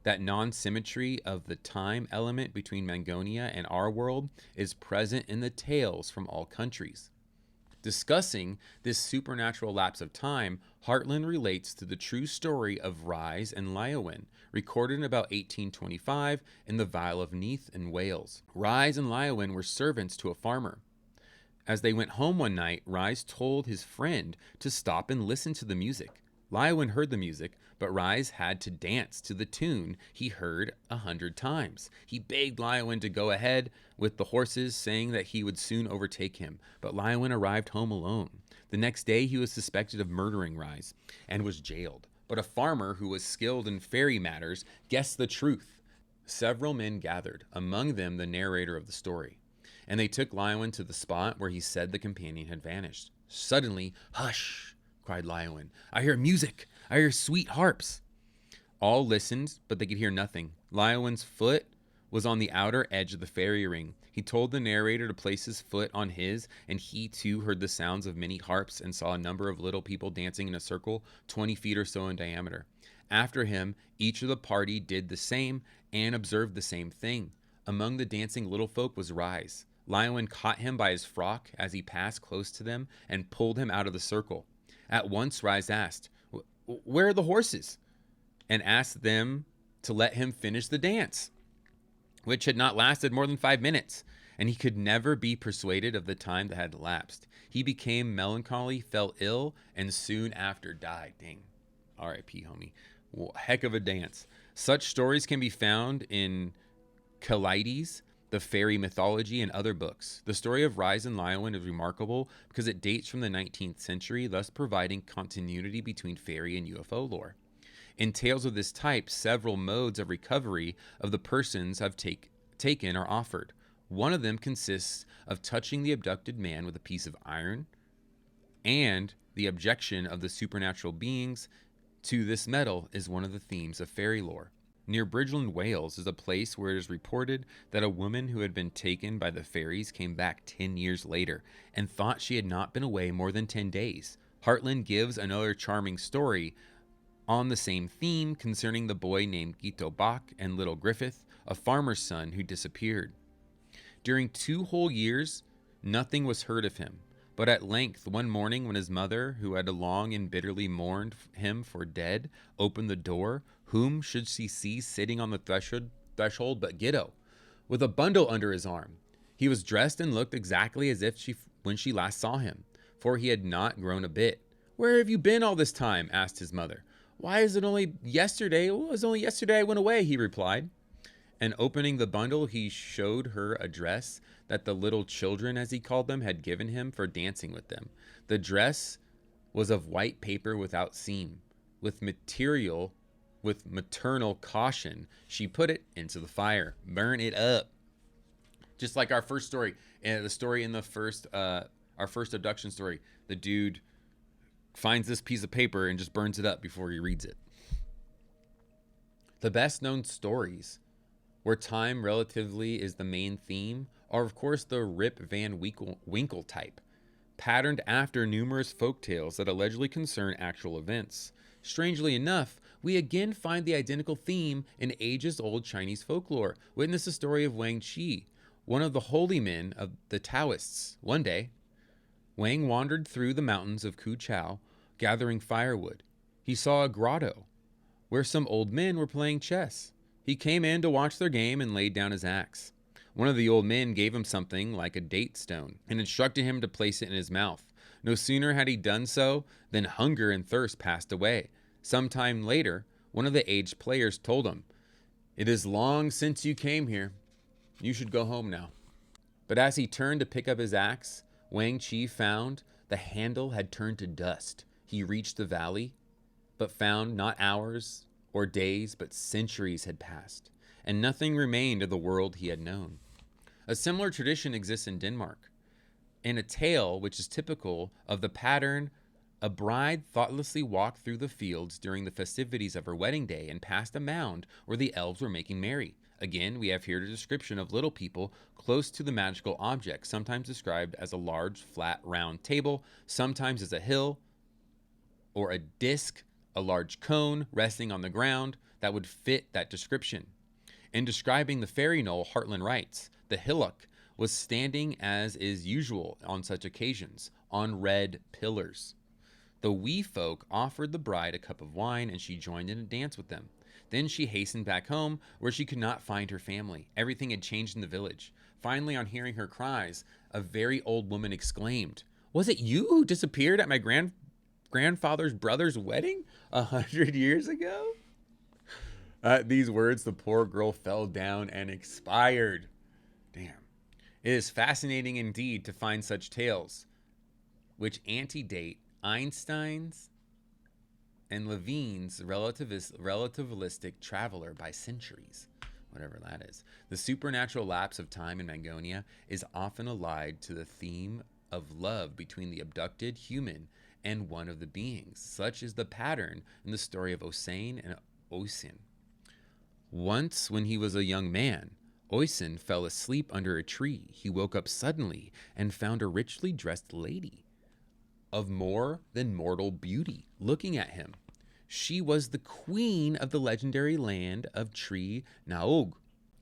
That non-symmetry of the time element between Mangonia and our world is present in the tales from all countries. Discussing this supernatural lapse of time, Hartland relates to the true story of Rhys and Lyawen, recorded in about 1825 in the Vale of Neath in Wales. Rhys and Lyawen were servants to a farmer. As they went home one night, Rhys told his friend to stop and listen to the music. Lyawen heard the music, but Rhys had to dance to the tune he heard 100 times. He begged Lyawen to go ahead with the horses, saying that he would soon overtake him, but Lyawen arrived home alone. The next day he was suspected of murdering Rhys and was jailed, but a farmer who was skilled in fairy matters guessed the truth. Several men gathered, among them the narrator of the story, and they took Lyawen to the spot where he said the companion had vanished. Suddenly, "Hush!" cried Lyawen. "I hear music. I hear sweet harps." All listened, but they could hear nothing. Lyawen's foot was on the outer edge of the fairy ring. He told the narrator to place his foot on his, and he too heard the sounds of many harps and saw a number of little people dancing in a circle 20 feet or so in diameter. After him, each of the party did the same and observed the same thing. Among the dancing little folk was Rhys. Lyawen caught him by his frock as he passed close to them and pulled him out of the circle. At once Rhys asked, "Where are the horses?" and asked them to let him finish the dance, which had not lasted more than 5 minutes, and he could never be persuaded of the time that had elapsed. He became melancholy, fell ill, and soon after died. Dang. R.I.P., homie. Well, heck of a dance. Such stories can be found in Kaleides, the fairy mythology, and other books. The story of Rhys and Lyawen is remarkable because it dates from the 19th century, thus providing continuity between fairy and UFO lore. In tales of this type, several modes of recovery of the persons have taken are offered. One of them consists of touching the abducted man with a piece of iron, and the objection of the supernatural beings to this metal is one of the themes of fairy lore. Near Bridgeland, Wales, is a place where it is reported that a woman who had been taken by the fairies came back 10 years later and thought she had not been away more than 10 days. Hartland gives another charming story on the same theme concerning the boy named Gito Bach and little Griffith, a farmer's son who disappeared. During 2 whole years, nothing was heard of him. But at length, one morning when his mother, who had long and bitterly mourned him for dead, opened the door, whom should she see sitting on the threshold but Gito, with a bundle under his arm? He was dressed and looked exactly as if when she last saw him, for he had not grown a bit. "Where have you been all this time?" asked his mother. "Why is it only yesterday? It was only yesterday I went away," he replied. And opening the bundle, he showed her a dress that the little children, as he called them, had given him for dancing with them. The dress was of white paper without seam. With maternal caution, she put it into the fire. Burn it up. Just like our first story, the story in the our first abduction story. The dude finds this piece of paper and just burns it up before he reads it. The best known stories where time relatively is the main theme are of course the Rip Van Winkle type, patterned after numerous folktales that allegedly concern actual events. Strangely enough, we again find the identical theme in ages-old Chinese folklore. Witness the story of Wang Qi, one of the holy men of the Taoists. One day, Wang wandered through the mountains of Kuchao, gathering firewood. He saw a grotto where some old men were playing chess. He came in to watch their game and laid down his axe. One of the old men gave him something like a date stone and instructed him to place it in his mouth. No sooner had he done so than hunger and thirst passed away. Some time later, one of the aged players told him, "It is long since you came here. You should go home now." But as he turned to pick up his axe, Wang Qi found the handle had turned to dust. He reached the valley, but found not hours or days, but centuries had passed, and nothing remained of the world he had known. A similar tradition exists in Denmark. In a tale which is typical of the pattern, a bride thoughtlessly walked through the fields during the festivities of her wedding day and passed a mound where the elves were making merry. Again, we have here a description of little people close to the magical object, sometimes described as a large, flat, round table, sometimes as a hill or a disc, a large cone resting on the ground. that would fit that description. In describing the fairy knoll, Hartland writes, "The hillock was standing as is usual on such occasions, on red pillars. The wee folk offered the bride a cup of wine, and she joined in a dance with them. Then she hastened back home, where she could not find her family. Everything had changed in the village. Finally, on hearing her cries, a very old woman exclaimed, 'Was it you who disappeared at my grandfather's brother's wedding 100 years ago?' At these words, the poor girl fell down and expired." Damn. It is fascinating indeed to find such tales, which antedate Einstein's and Levine's relativistic traveler by centuries, whatever that is. The supernatural lapse of time in Magonia is often allied to the theme of love between the abducted human and one of the beings. Such is the pattern in the story of Oisin and Oisin. Once, when he was a young man, Oisin fell asleep under a tree. He woke up suddenly and found a richly dressed lady of more than mortal beauty looking at him. She was the queen of the legendary land of Tree Naog,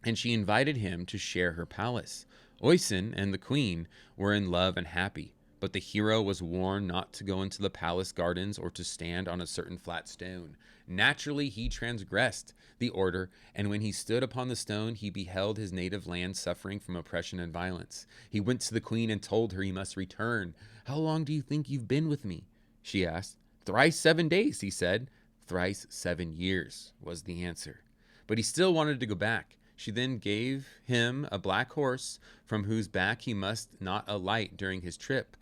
and she invited him to share her palace. Oisin and the queen were in love and happy, but the hero was warned not to go into the palace gardens or to stand on a certain flat stone. Naturally, he transgressed the order, and when he stood upon the stone, he beheld his native land suffering from oppression and violence. He went to the queen and told her he must return. "How long do you think you've been with me?" she asked. "Thrice 7 days," he said. "Thrice 7 years," was the answer. But he still wanted to go back. She then gave him a black horse from whose back he must not alight during his trip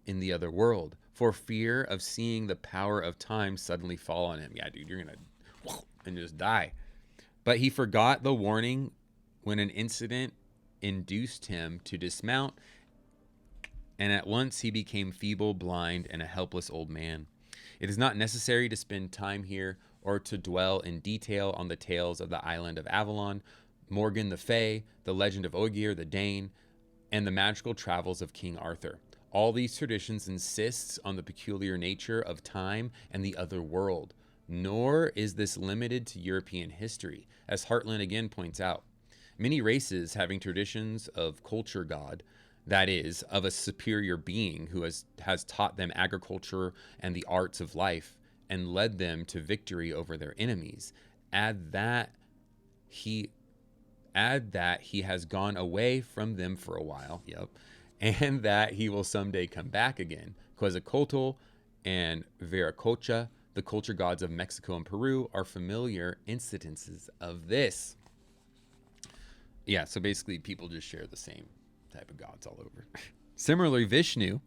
in the other world, for fear of seeing the power of time suddenly fall on him. Yeah, dude, you're gonna and just die. But he forgot the warning when an incident induced him to dismount, and at once he became feeble, blind, and a helpless old man. It is not necessary to spend time here or to dwell in detail on the tales of the island of Avalon, Morgan the Fay, the legend of Ogier the Dane, and the magical travels of King Arthur. All these traditions insist on the peculiar nature of time and the other world. Nor is this limited to European history, as Hartland again points out. Many races having traditions of culture god, that is, of a superior being who has taught them agriculture and the arts of life and led them to victory over their enemies, add that he has gone away from them for a while, and that he will someday come back again. Quetzalcoatl and Viracocha, the culture gods of Mexico and Peru, are familiar incidences of this. Yeah, so basically people just share the same type of gods all over. Similarly, Vishnu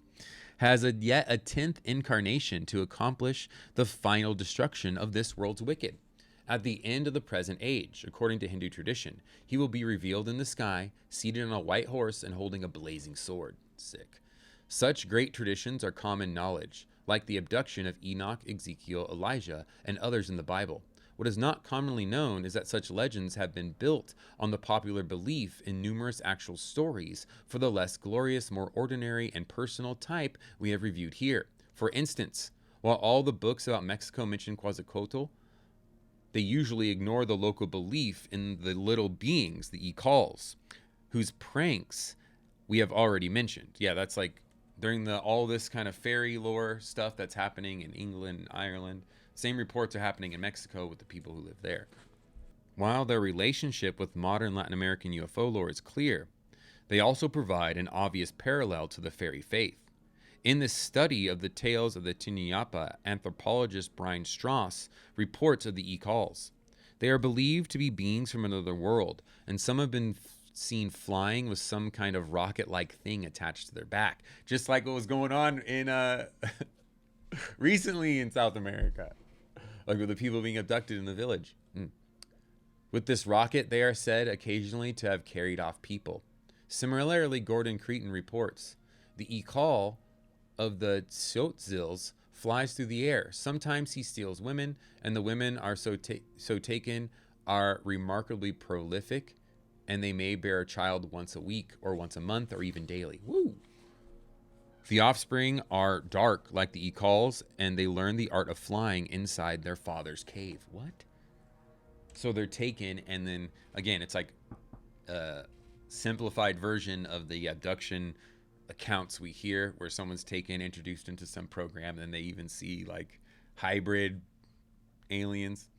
has yet a 10th incarnation to accomplish the final destruction of this world's wicked. At the end of the present age, according to Hindu tradition, he will be revealed in the sky, seated on a white horse and holding a blazing sword. Sick. Such great traditions are common knowledge, like the abduction of Enoch, Ezekiel, Elijah, and others in the Bible. What is not commonly known is that such legends have been built on the popular belief in numerous actual stories for the less glorious, more ordinary, and personal type we have reviewed here. For instance, while all the books about Mexico mention Quetzalcoatl, they usually ignore the local belief in the little beings, the Icals, whose pranks we have already mentioned. Yeah, that's like during all this kind of fairy lore stuff that's happening in England and Ireland. Same reports are happening in Mexico with the people who live there. While their relationship with modern Latin American UFO lore is clear, they also provide an obvious parallel to the fairy faith. In this study of the tales of the Tinayapa, anthropologist Brian Strauss reports of the Icals. They are believed to be beings from another world, and some have been seen flying with some kind of rocket-like thing attached to their back, just like what was going on in recently in South America, like with the people being abducted in the village. With this rocket, they are said occasionally to have carried off people. Similarly, Gordon Cretan reports, the Ical of the Tzotzils flies through the air. Sometimes he steals women, and the women are so taken are remarkably prolific, and they may bear a child once a week or once a month or even daily. Woo! The offspring are dark like the Icals, and they learn the art of flying inside their father's cave. What? So they're taken, and then again, it's like a simplified version of the abduction accounts we hear, where someone's taken, introduced into some program, and they even see like hybrid aliens.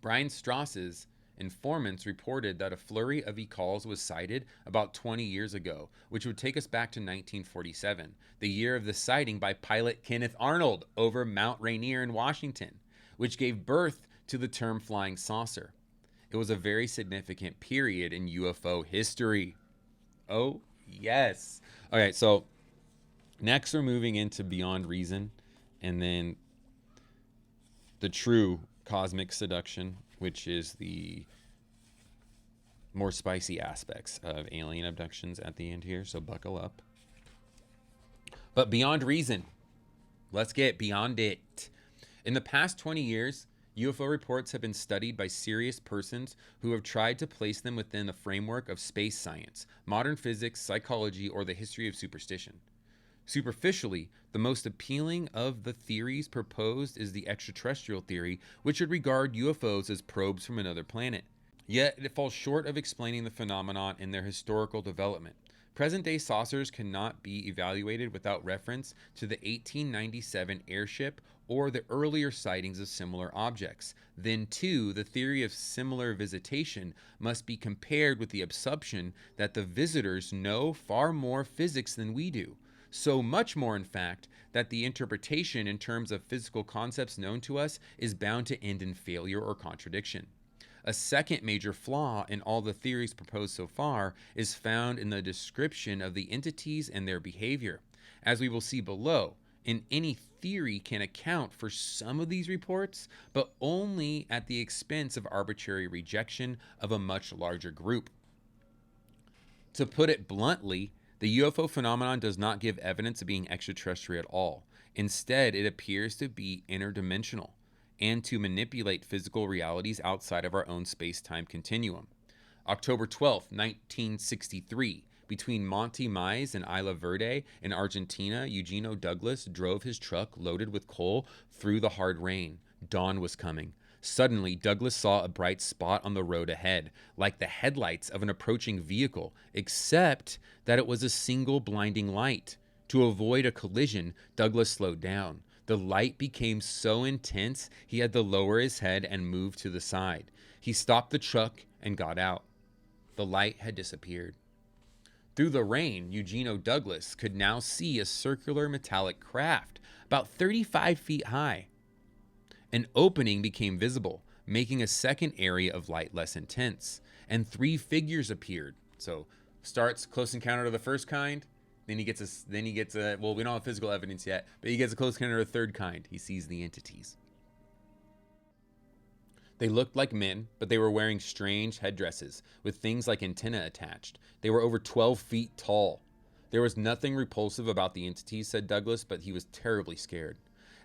Brian Strauss's informants reported that a flurry of e-calls was cited about 20 years ago, which would take us back to 1947, the year of the sighting by pilot Kenneth Arnold over Mount Rainier in Washington, which gave birth to the term flying saucer. It was a very significant period in UFO history. Oh, yes. Okay, so next we're moving into Beyond Reason, and then the true cosmic seduction, which is the more spicy aspects of alien abductions at the end here, so buckle up. But Beyond Reason, let's get beyond it. In the past 20 years, UFO reports have been studied by serious persons who have tried to place them within the framework of space science, modern physics, psychology, or the history of superstition. Superficially, the most appealing of the theories proposed is the extraterrestrial theory, which would regard UFOs as probes from another planet. Yet, it falls short of explaining the phenomenon in their historical development. Present-day saucers cannot be evaluated without reference to the 1897 airship or the earlier sightings of similar objects. Then, too, the theory of similar visitation must be compared with the assumption that the visitors know far more physics than we do. So much more, in fact, that the interpretation in terms of physical concepts known to us is bound to end in failure or contradiction. A second major flaw in all the theories proposed so far is found in the description of the entities and their behavior. As we will see below, in any theory can account for some of these reports, but only at the expense of arbitrary rejection of a much larger group. To put it bluntly, the UFO phenomenon does not give evidence of being extraterrestrial at all. Instead, it appears to be interdimensional and to manipulate physical realities outside of our own space-time continuum. October 12, 1963, between Monte Maiz and Isla Verde in Argentina, Eugenio Douglas drove his truck loaded with coal through the hard rain. Dawn was coming. Suddenly, Douglas saw a bright spot on the road ahead, like the headlights of an approaching vehicle, except that it was a single blinding light. To avoid a collision, Douglas slowed down. The light became so intense he had to lower his head and move to the side. He stopped the truck and got out. The light had disappeared. Through the rain, Eugenio Douglas could now see a circular metallic craft, about 35 feet high. An opening became visible, making a second area of light less intense, and 3 figures appeared. So, starts close encounter of the first kind. Then he gets a, well, we don't have physical evidence yet, but he gets a close encounter of the third kind. He sees the entities. They looked like men, but they were wearing strange headdresses with things like antennae attached. They were over 12 feet tall. There was nothing repulsive about the entities, said Douglas, but he was terribly scared.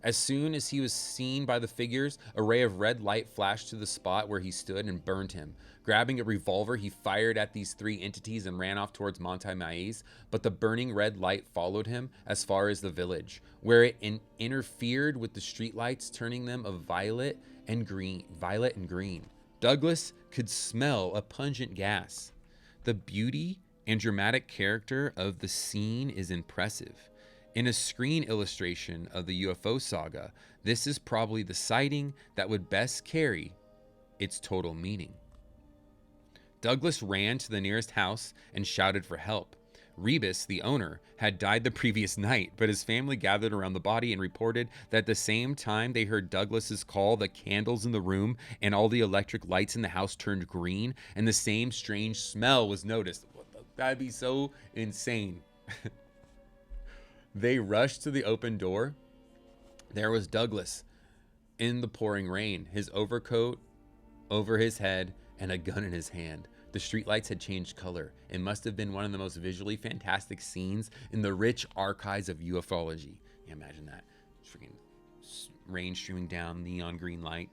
As soon as he was seen by the figures, a ray of red light flashed to the spot where he stood and burned him. Grabbing a revolver, he fired at these 3 entities and ran off towards Monte Maiz, but the burning red light followed him as far as the village, where it interfered with the streetlights, turning them of violet and green. Douglas could smell a pungent gas. The beauty and dramatic character of the scene is impressive. In a screen illustration of the UFO saga, this is probably the sighting that would best carry its total meaning. Douglas ran to the nearest house and shouted for help. Rebus, the owner, had died the previous night, but his family gathered around the body and reported that at the same time they heard Douglas's call, the candles in the room and all the electric lights in the house turned green, and the same strange smell was noticed. That'd be so insane. They rushed to the open door. There was Douglas in the pouring rain, his overcoat over his head and a gun in his hand. The streetlights had changed color. It must have been one of the most visually fantastic scenes in the rich archives of ufology. Yeah, imagine that. Freaking rain streaming down, neon green light,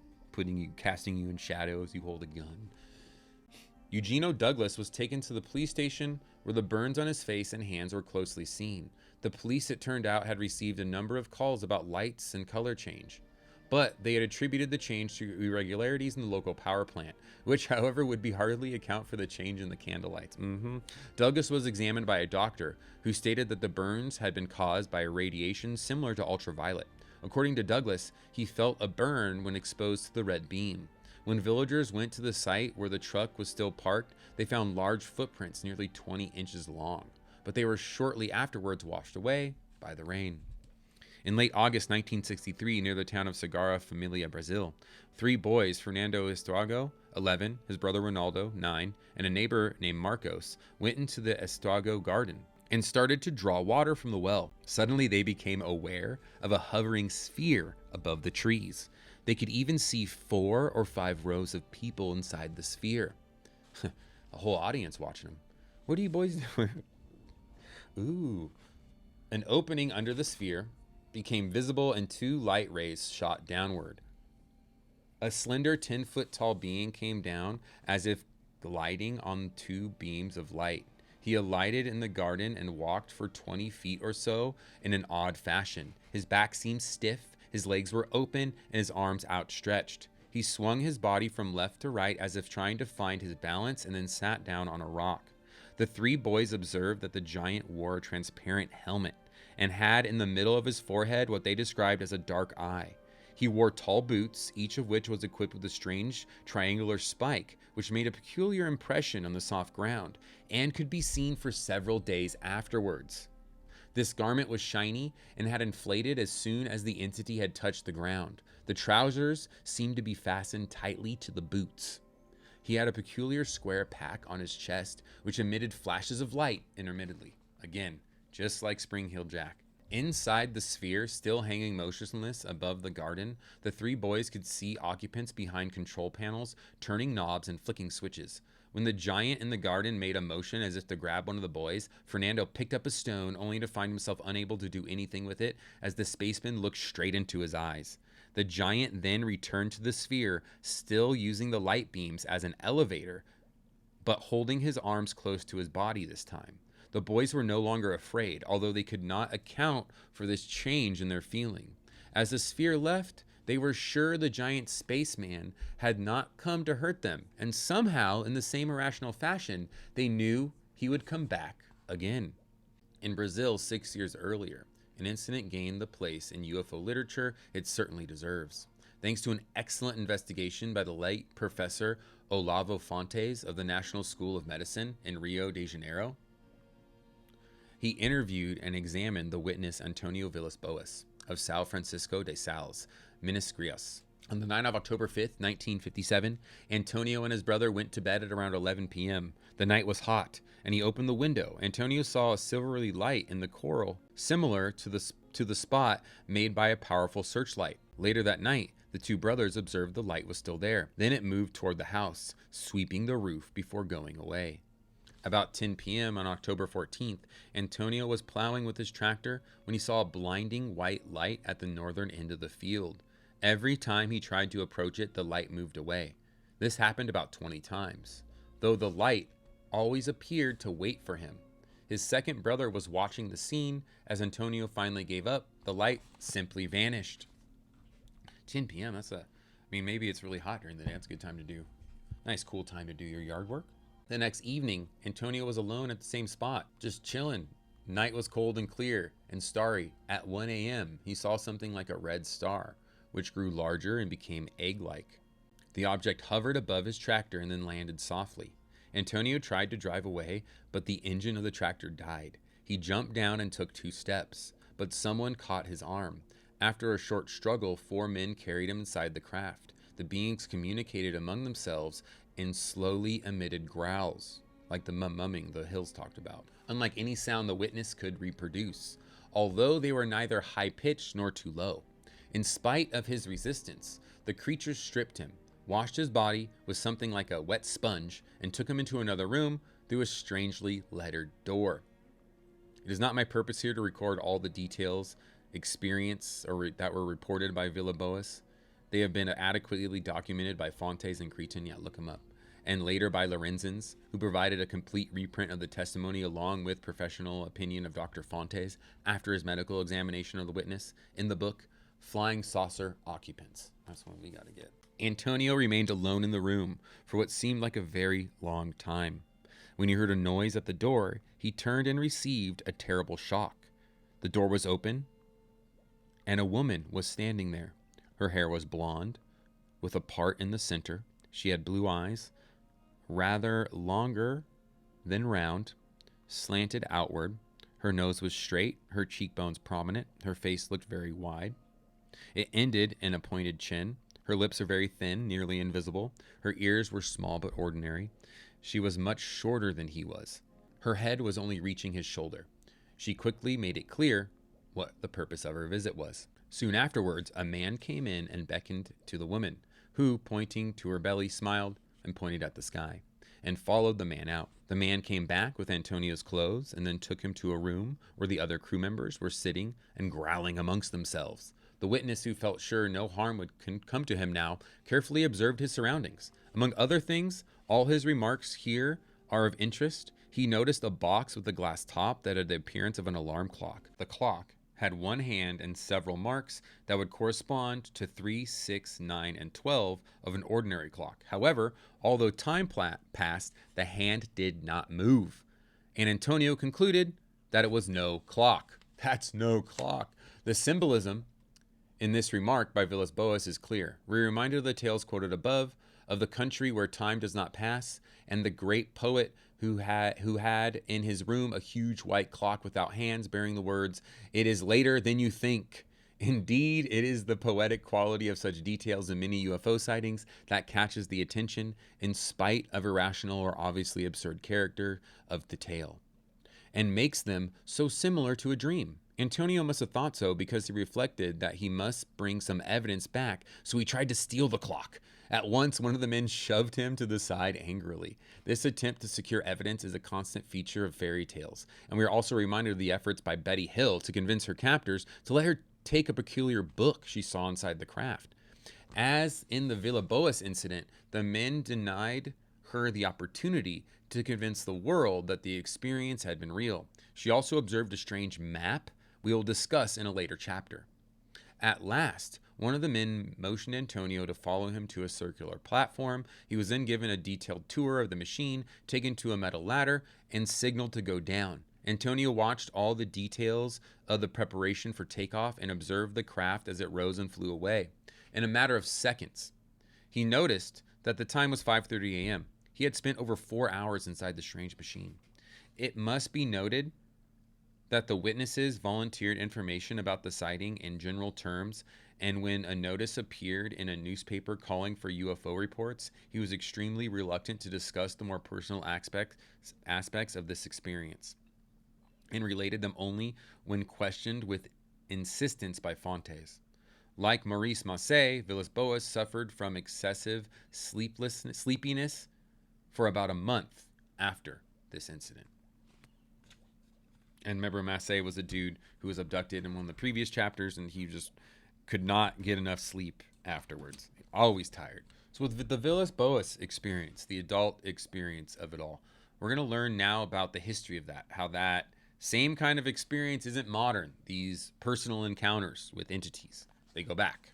casting you in shadows. You hold a gun. Eugenio Douglas was taken to the police station where the burns on his face and hands were closely seen. The police, it turned out, had received a number of calls about lights and color change. but they had attributed the change to irregularities in the local power plant, which, however, would be hardly account for the change in the candlelights. Douglas was examined by a doctor who stated that the burns had been caused by a radiation similar to ultraviolet. According to Douglas, he felt a burn when exposed to the red beam. When villagers went to the site where the truck was still parked, they found large footprints nearly 20 inches long, but they were shortly afterwards washed away by the rain. In late August 1963, near the town of Sagrada Familia, Brazil, 3 boys, Fernando Estrago, 11, his brother Ronaldo, 9, and a neighbor named Marcos, went into the Estrago garden and started to draw water from the well. Suddenly, they became aware of a hovering sphere above the trees. They could even see 4 or 5 rows of people inside the sphere. A whole audience watching them. What are you boys doing? Ooh. An opening under the sphere became visible and 2 light rays shot downward. A slender 10-foot tall being came down as if gliding on 2 beams of light. He alighted in the garden and walked for 20 feet or so in an odd fashion. His back seemed stiff, his legs were open, and his arms outstretched. He swung his body from left to right as if trying to find his balance and then sat down on a rock. The 3 boys observed that the giant wore a transparent helmet and had in the middle of his forehead what they described as a dark eye. He wore tall boots, each of which was equipped with a strange triangular spike, which made a peculiar impression on the soft ground and could be seen for several days afterwards. This garment was shiny and had inflated as soon as the entity had touched the ground. The trousers seemed to be fastened tightly to the boots. He had a peculiar square pack on his chest, which emitted flashes of light intermittently. Again, just like Spring Heel Jack. Inside the sphere, still hanging motionless above the garden, the 3 boys could see occupants behind control panels, turning knobs and flicking switches. When the giant in the garden made a motion as if to grab one of the boys, Fernando picked up a stone only to find himself unable to do anything with it as the spaceman looked straight into his eyes. The giant then returned to the sphere, still using the light beams as an elevator, but holding his arms close to his body this time. The boys were no longer afraid, although they could not account for this change in their feeling. As the sphere left, they were sure the giant spaceman had not come to hurt them, and somehow, in the same irrational fashion, they knew he would come back again. In Brazil 6 years earlier, an incident gained the place in UFO literature it certainly deserves. Thanks to an excellent investigation by the late Professor Olavo Fontes of the National School of Medicine in Rio de Janeiro, he interviewed and examined the witness Antonio Villas-Boas of São Francisco de Sales, Minas Gerais. On the night of October 5th, 1957, Antonio and his brother went to bed at around 11 p.m. The night was hot, and he opened the window. Antonio saw a silvery light in the coral, similar to the spot made by a powerful searchlight. Later that night, the 2 brothers observed the light was still there. Then it moved toward the house, sweeping the roof before going away. About 10 p.m. on October 14th, Antonio was plowing with his tractor when he saw a blinding white light at the northern end of the field. Every time he tried to approach it, the light moved away. This happened about 20 times, though the light always appeared to wait for him. His second brother was watching the scene. As Antonio finally gave up, the light simply vanished. 10 p.m., maybe it's really hot during the day. That's a good time to do. Nice, cool time to do your yard work. The next evening, Antonio was alone at the same spot, just chilling. Night was cold and clear and starry. At 1 a.m., he saw something like a red star, which grew larger and became egg-like. The object hovered above his tractor and then landed softly. Antonio tried to drive away, but the engine of the tractor died. He jumped down and took 2 steps, but someone caught his arm. After a short struggle, 4 men carried him inside the craft. The beings communicated among themselves in slowly emitted growls, like the mumming the Hills talked about, unlike any sound the witness could reproduce, although they were neither high-pitched nor too low. In spite of his resistance, the creatures stripped him, washed his body with something like a wet sponge, and took him into another room through a strangely lettered door. It is not my purpose here to record all the details, that were reported by Villas-Boas. They have been adequately documented by Fontes and Cretin, look them up, and later by Lorenzens, who provided a complete reprint of the testimony along with professional opinion of Dr. Fontes after his medical examination of the witness in the book flying saucer occupants. That's what we got to get. Antonio remained alone in the room for what seemed like a very long time. When he heard a noise at the door, he turned and received a terrible shock. The door was open, and a woman was standing there. Her hair was blonde, with a part in the center. She had blue eyes, rather longer than round, slanted outward. Her nose was straight, her cheekbones prominent. Her face looked very wide. It ended in a pointed chin. Her lips are very thin, nearly invisible. Her ears were small but ordinary. She was much shorter than he was. Her head was only reaching his shoulder. She quickly made it clear what the purpose of her visit was. Soon afterwards, a man came in and beckoned to the woman, who, pointing to her belly, smiled and pointed at the sky, and followed the man out. The man came back with Antonio's clothes and then took him to a room where the other crew members were sitting and growling amongst themselves. The witness, who felt sure no harm would come to him now, carefully observed his surroundings. Among other things, all his remarks here are of interest. He noticed a box with a glass top that had the appearance of an alarm clock. The clock had one hand and several marks that would correspond to 3, 6, 9, and 12 of an ordinary clock. However, although time passed, the hand did not move, and Antonio concluded that it was no clock. That's no clock. The symbolism in this remark by Villas-Boas is clear. We're reminded of the tales quoted above, of the country where time does not pass, and the great poet who had in his room a huge white clock without hands bearing the words, "It is later than you think." Indeed, it is the poetic quality of such details in many UFO sightings that catches the attention in spite of irrational or obviously absurd character of the tale, and makes them so similar to a dream. Antonio must have thought so because he reflected that he must bring some evidence back, so he tried to steal the clock. At once, one of the men shoved him to the side angrily. This attempt to secure evidence is a constant feature of fairy tales, and we are also reminded of the efforts by Betty Hill to convince her captors to let her take a peculiar book she saw inside the craft. As in the Villas-Boas incident, the men denied her the opportunity to convince the world that the experience had been real. She also observed a strange map we will discuss in a later chapter. At last, one of the men motioned Antonio to follow him to a circular platform. He was then given a detailed tour of the machine, taken to a metal ladder, and signaled to go down. Antonio watched all the details of the preparation for takeoff and observed the craft as it rose and flew away. In a matter of seconds, he noticed that the time was 5:30 a.m. He had spent over 4 hours inside the strange machine. It must be noted that the witnesses volunteered information about the sighting in general terms, and when a notice appeared in a newspaper calling for UFO reports, he was extremely reluctant to discuss the more personal aspects of this experience, and related them only when questioned with insistence by Fontes. Like Maurice Massé, Villas-Boas suffered from excessive sleepiness for about a month after this incident. And remember, Massé was a dude who was abducted in one of the previous chapters, and he just could not get enough sleep afterwards. Always tired. So with the Villas-Boas experience, the adult experience of it all, we're going to learn now about the history of that, how that same kind of experience isn't modern. These personal encounters with entities, they go back.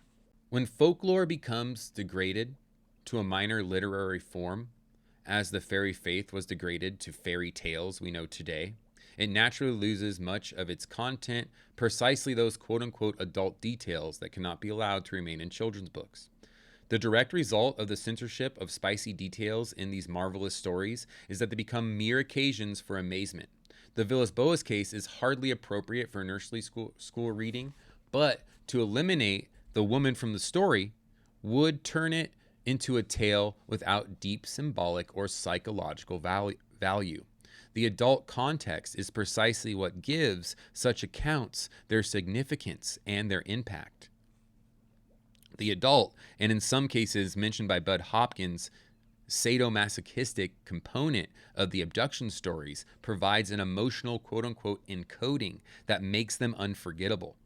When folklore becomes degraded to a minor literary form, as the fairy faith was degraded to fairy tales we know today, it naturally loses much of its content, precisely those quote-unquote adult details that cannot be allowed to remain in children's books. The direct result of the censorship of spicy details in these marvelous stories is that they become mere occasions for amazement. The Villas-Boas case is hardly appropriate for nursery school reading, but to eliminate the woman from the story would turn it into a tale without deep symbolic or psychological value. The adult context is precisely what gives such accounts their significance and their impact. The adult, and in some cases mentioned by Bud Hopkins, sadomasochistic component of the abduction stories provides an emotional quote-unquote encoding that makes them unforgettable.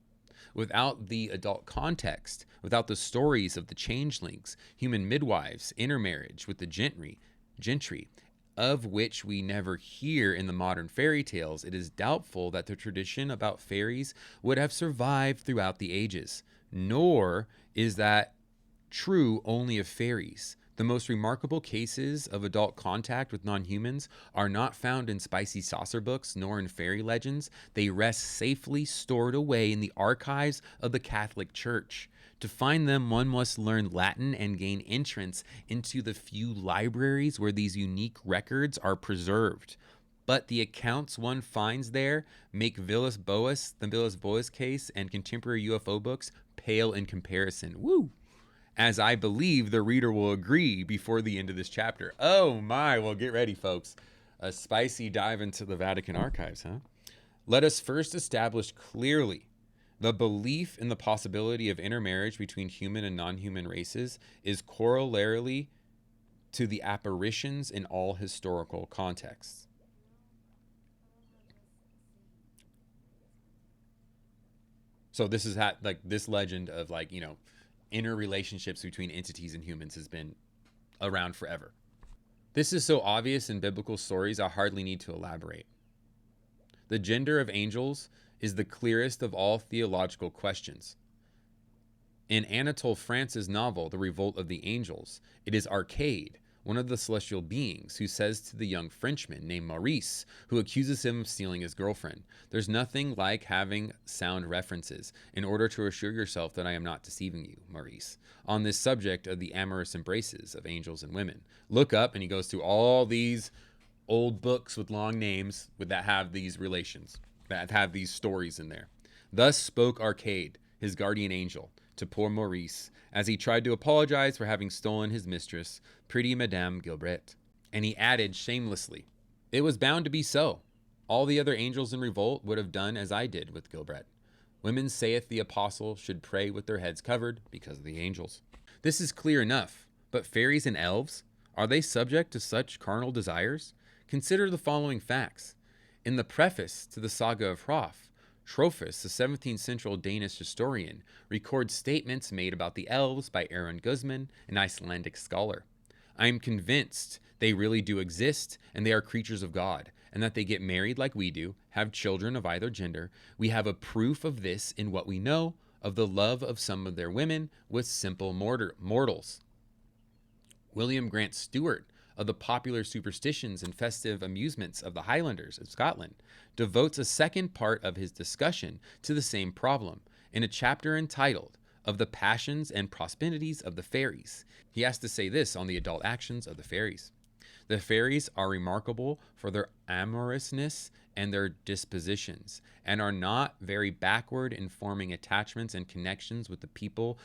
Without the adult context, without the stories of the changelings, human midwives, intermarriage with the gentry, of which we never hear in the modern fairy tales, it is doubtful that the tradition about fairies would have survived throughout the ages. nor is that true only of fairies. The most remarkable cases of adult contact with non-humans are not found in spicy saucer books nor in fairy legends. They rest safely stored away in the archives of the Catholic Church. To find them, one must learn Latin and gain entrance into the few libraries where these unique records are preserved. But the accounts one finds there make the Villas Boas case and contemporary UFO books pale in comparison. Woo! As I believe the reader will agree before the end of this chapter. Oh my, well, get ready, folks. A spicy dive into the Vatican archives, huh? Let us first establish clearly the belief in the possibility of intermarriage between human and non-human races is corollarily to the apparitions in all historical contexts. So this is like this legend of interrelationships between entities and humans has been around forever. This is so obvious in biblical stories, I hardly need to elaborate. The gender of angels is the clearest of all theological questions. In Anatole France's novel, The Revolt of the Angels, it is Arcade, one of the celestial beings, who says to the young Frenchman named Maurice, who accuses him of stealing his girlfriend, "There's nothing like having sound references in order to assure yourself that I am not deceiving you, Maurice, on this subject of the amorous embraces of angels and women. Look up," and he goes through all these old books with long names that have these relations, that have these stories in there. "Thus spoke Arcade, his guardian angel, to poor Maurice, as he tried to apologize for having stolen his mistress, pretty Madame Gilbert." And he added shamelessly, "It was bound to be so. All the other angels in revolt would have done as I did with Gilbert. Women, saith the apostle, should pray with their heads covered because of the angels." This is clear enough, but fairies and elves, are they subject to such carnal desires? Consider the following facts. In the preface to the Saga of Hrolf, Trophus, the 17th century Danish historian, records statements made about the elves by Aron Guzman, an Icelandic scholar. "I am convinced they really do exist, and they are creatures of God, and that they get married like we do, have children of either gender. We have a proof of this in what we know of the love of some of their women with simple mortals." William Grant Stewart, of the popular superstitions and festive amusements of the Highlanders of Scotland, devotes a second part of his discussion to the same problem in a chapter entitled "Of the Passions and Propensities of the Fairies." He has to say this on the adult actions of the fairies. "The fairies are remarkable for their amorousness and their dispositions, and are not very backward in forming attachments and connections with the people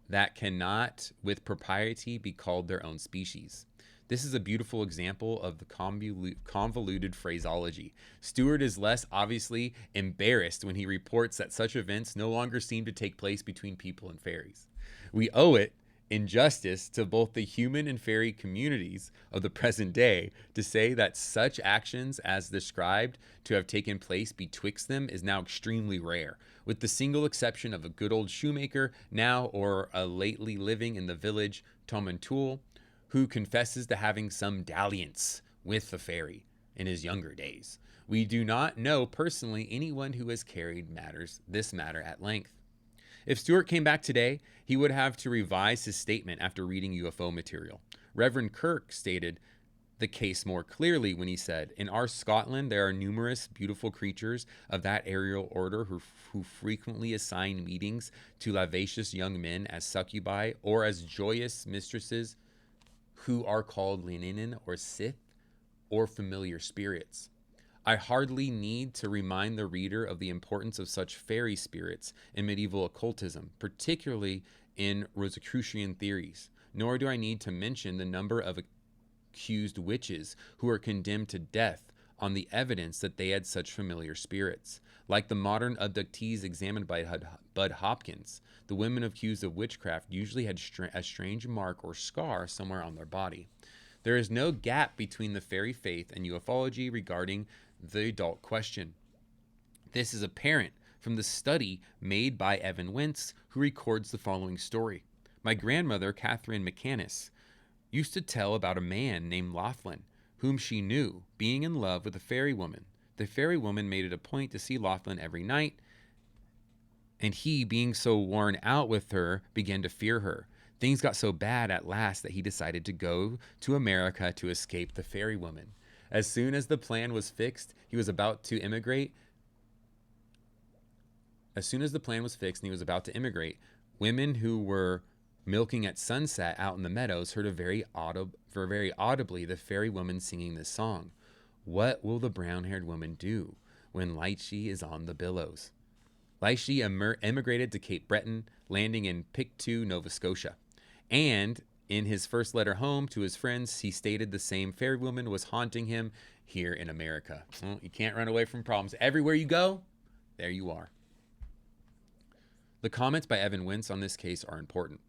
that cannot with propriety be called their own species." This is a beautiful example of the convoluted phraseology. Stewart is less obviously embarrassed when he reports that such events no longer seem to take place between people and fairies. We owe it, in justice, to both the human and fairy communities of the present day to say that such actions as described to have taken place betwixt them is now extremely rare, with the single exception of a good old shoemaker now or a lately living in the village Tomentoul, who confesses to having some dalliance with the fairy in his younger days. We do not know personally anyone who has carried this matter at length. If Stewart came back today, he would have to revise his statement after reading UFO material. Reverend Kirk stated the case more clearly when he said, "In our Scotland, there are numerous beautiful creatures of that aerial order who frequently assign meetings to lascivious young men as succubi or as joyous mistresses, who are called Leninin or Sith or familiar spirits. I hardly need to remind the reader of the importance of such fairy spirits in medieval occultism, particularly in Rosicrucian theories, nor do I need to mention the number of accused witches who are condemned to death on the evidence that they had such familiar spirits. Like the modern abductees examined by Bud Hopkins, the women accused of witchcraft usually had a strange mark or scar somewhere on their body. There is no gap between the fairy faith and ufology regarding the adult question. This is apparent from the study made by Evan Wentz, who records the following story. "My grandmother, Catherine McCannis, used to tell about a man named Laughlin, whom she knew, being in love with a fairy woman. The fairy woman made it a point to see Laughlin every night, And he, being so worn out with her, began to fear her. Things got so bad at last that he decided to go to America to escape the fairy woman. As soon as the plan was fixed, he was about to immigrate. As soon as the plan was fixed and he was about to immigrate, women who were milking at sunset out in the meadows heard very audibly the fairy woman singing this song. What will the brown-haired woman do when Lychee is on the billows? Lychee emigrated to Cape Breton, landing in Pictou, Nova Scotia. And in his first letter home to his friends, he stated the same fairy woman was haunting him here in America. Well, you can't run away from problems. Everywhere you go, there you are. The comments by Evan Wentz on this case are important.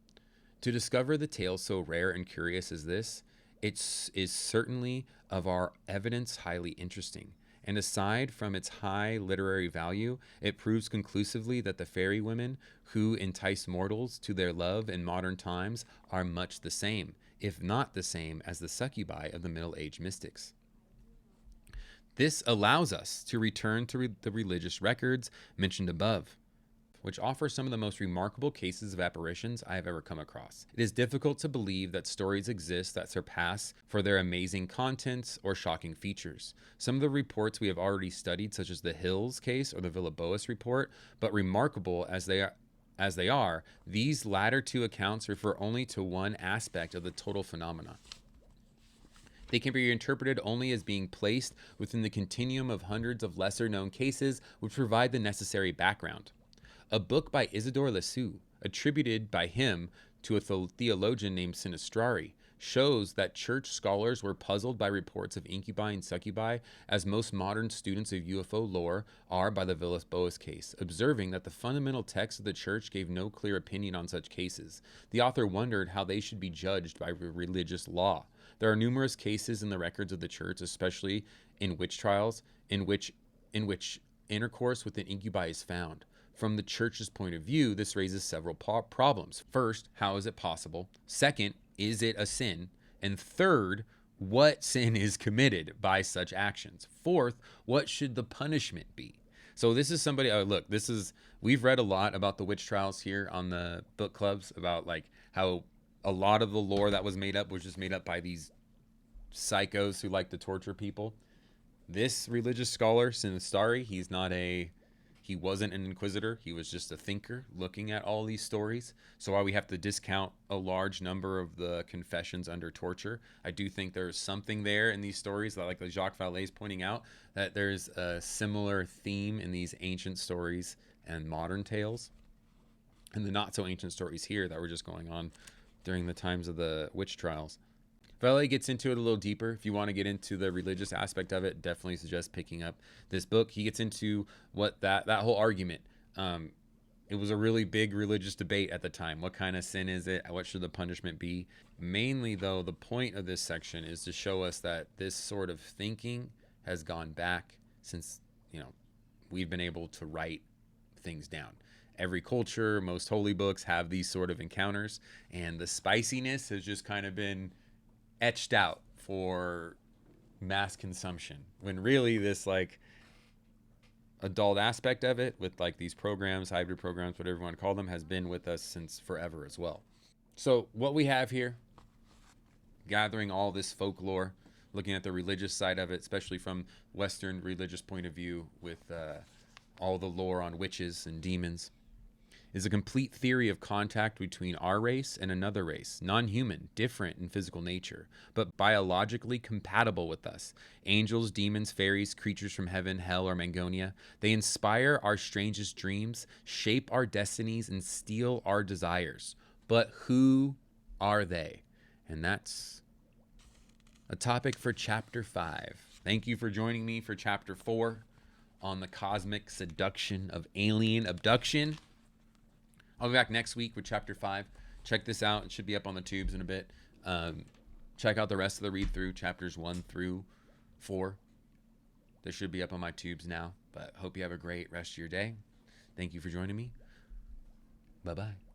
To discover the tale so rare and curious as this, it is certainly of our evidence highly interesting. And aside from its high literary value, it proves conclusively that the fairy women who entice mortals to their love in modern times are much the same, if not the same, as the succubi of the Middle Age mystics. This allows us to return to the religious records mentioned above, which offer some of the most remarkable cases of apparitions I have ever come across. It is difficult to believe that stories exist that surpass for their amazing contents or shocking features. Some of the reports we have already studied, such as the Hills case or the Villalobos report, but remarkable as they are, these latter two accounts refer only to one aspect of the total phenomena. They can be interpreted only as being placed within the continuum of hundreds of lesser-known cases which provide the necessary background. A book by Isidore Lassus, attributed by him to a theologian named Sinistrari, shows that church scholars were puzzled by reports of incubi and succubi, as most modern students of UFO lore are by the Villalobos case, observing that the fundamental text of the church gave no clear opinion on such cases. The author wondered how they should be judged by religious law. There are numerous cases in the records of the church, especially in witch trials, in which intercourse with an incubi is found. From the church's point of view, this raises several problems. First, how is it possible? Second, is it a sin? And third, what sin is committed by such actions? Fourth, what should the punishment be? So this is somebody, we've read a lot about the witch trials here on the book clubs, about like how a lot of the lore that was made up was just made up by these psychos who like to torture people. This religious scholar, Sinistari, he wasn't an inquisitor. He was just a thinker looking at all these stories. So while we have to discount a large number of the confessions under torture, I do think there's something there in these stories that, like Jacques Vallee is pointing out, that there's a similar theme in these ancient stories and modern tales, and the not so ancient stories here that were just going on during the times of the witch trials. Vallee gets into it a little deeper. If you want to get into the religious aspect of it, definitely suggest picking up this book. He gets into what that whole argument. It was a really big religious debate at the time. What kind of sin is it? What should the punishment be? Mainly, though, the point of this section is to show us that this sort of thinking has gone back since, we've been able to write things down. Every culture, most holy books have these sort of encounters, and the spiciness has just kind of been etched out for mass consumption, when really this like adult aspect of it with like these programs, hybrid programs, whatever you want to call them, has been with us since forever as well. So what we have here, gathering all this folklore, looking at the religious side of it, especially from Western religious point of view, with all the lore on witches and demons, is a complete theory of contact between our race and another race, non-human, different in physical nature, but biologically compatible with us. Angels, demons, fairies, creatures from heaven, hell, or Mangonia. They inspire our strangest dreams, shape our destinies, and steal our desires. But who are they? And that's a topic for Chapter 5. Thank you for joining me for Chapter 4 on the cosmic seduction of alien abduction. I'll be back next week with Chapter 5. Check this out. It should be up on the tubes in a bit. Check out the rest of the read-through, Chapters 1 through 4. They should be up on my tubes now. But hope you have a great rest of your day. Thank you for joining me. Bye-bye.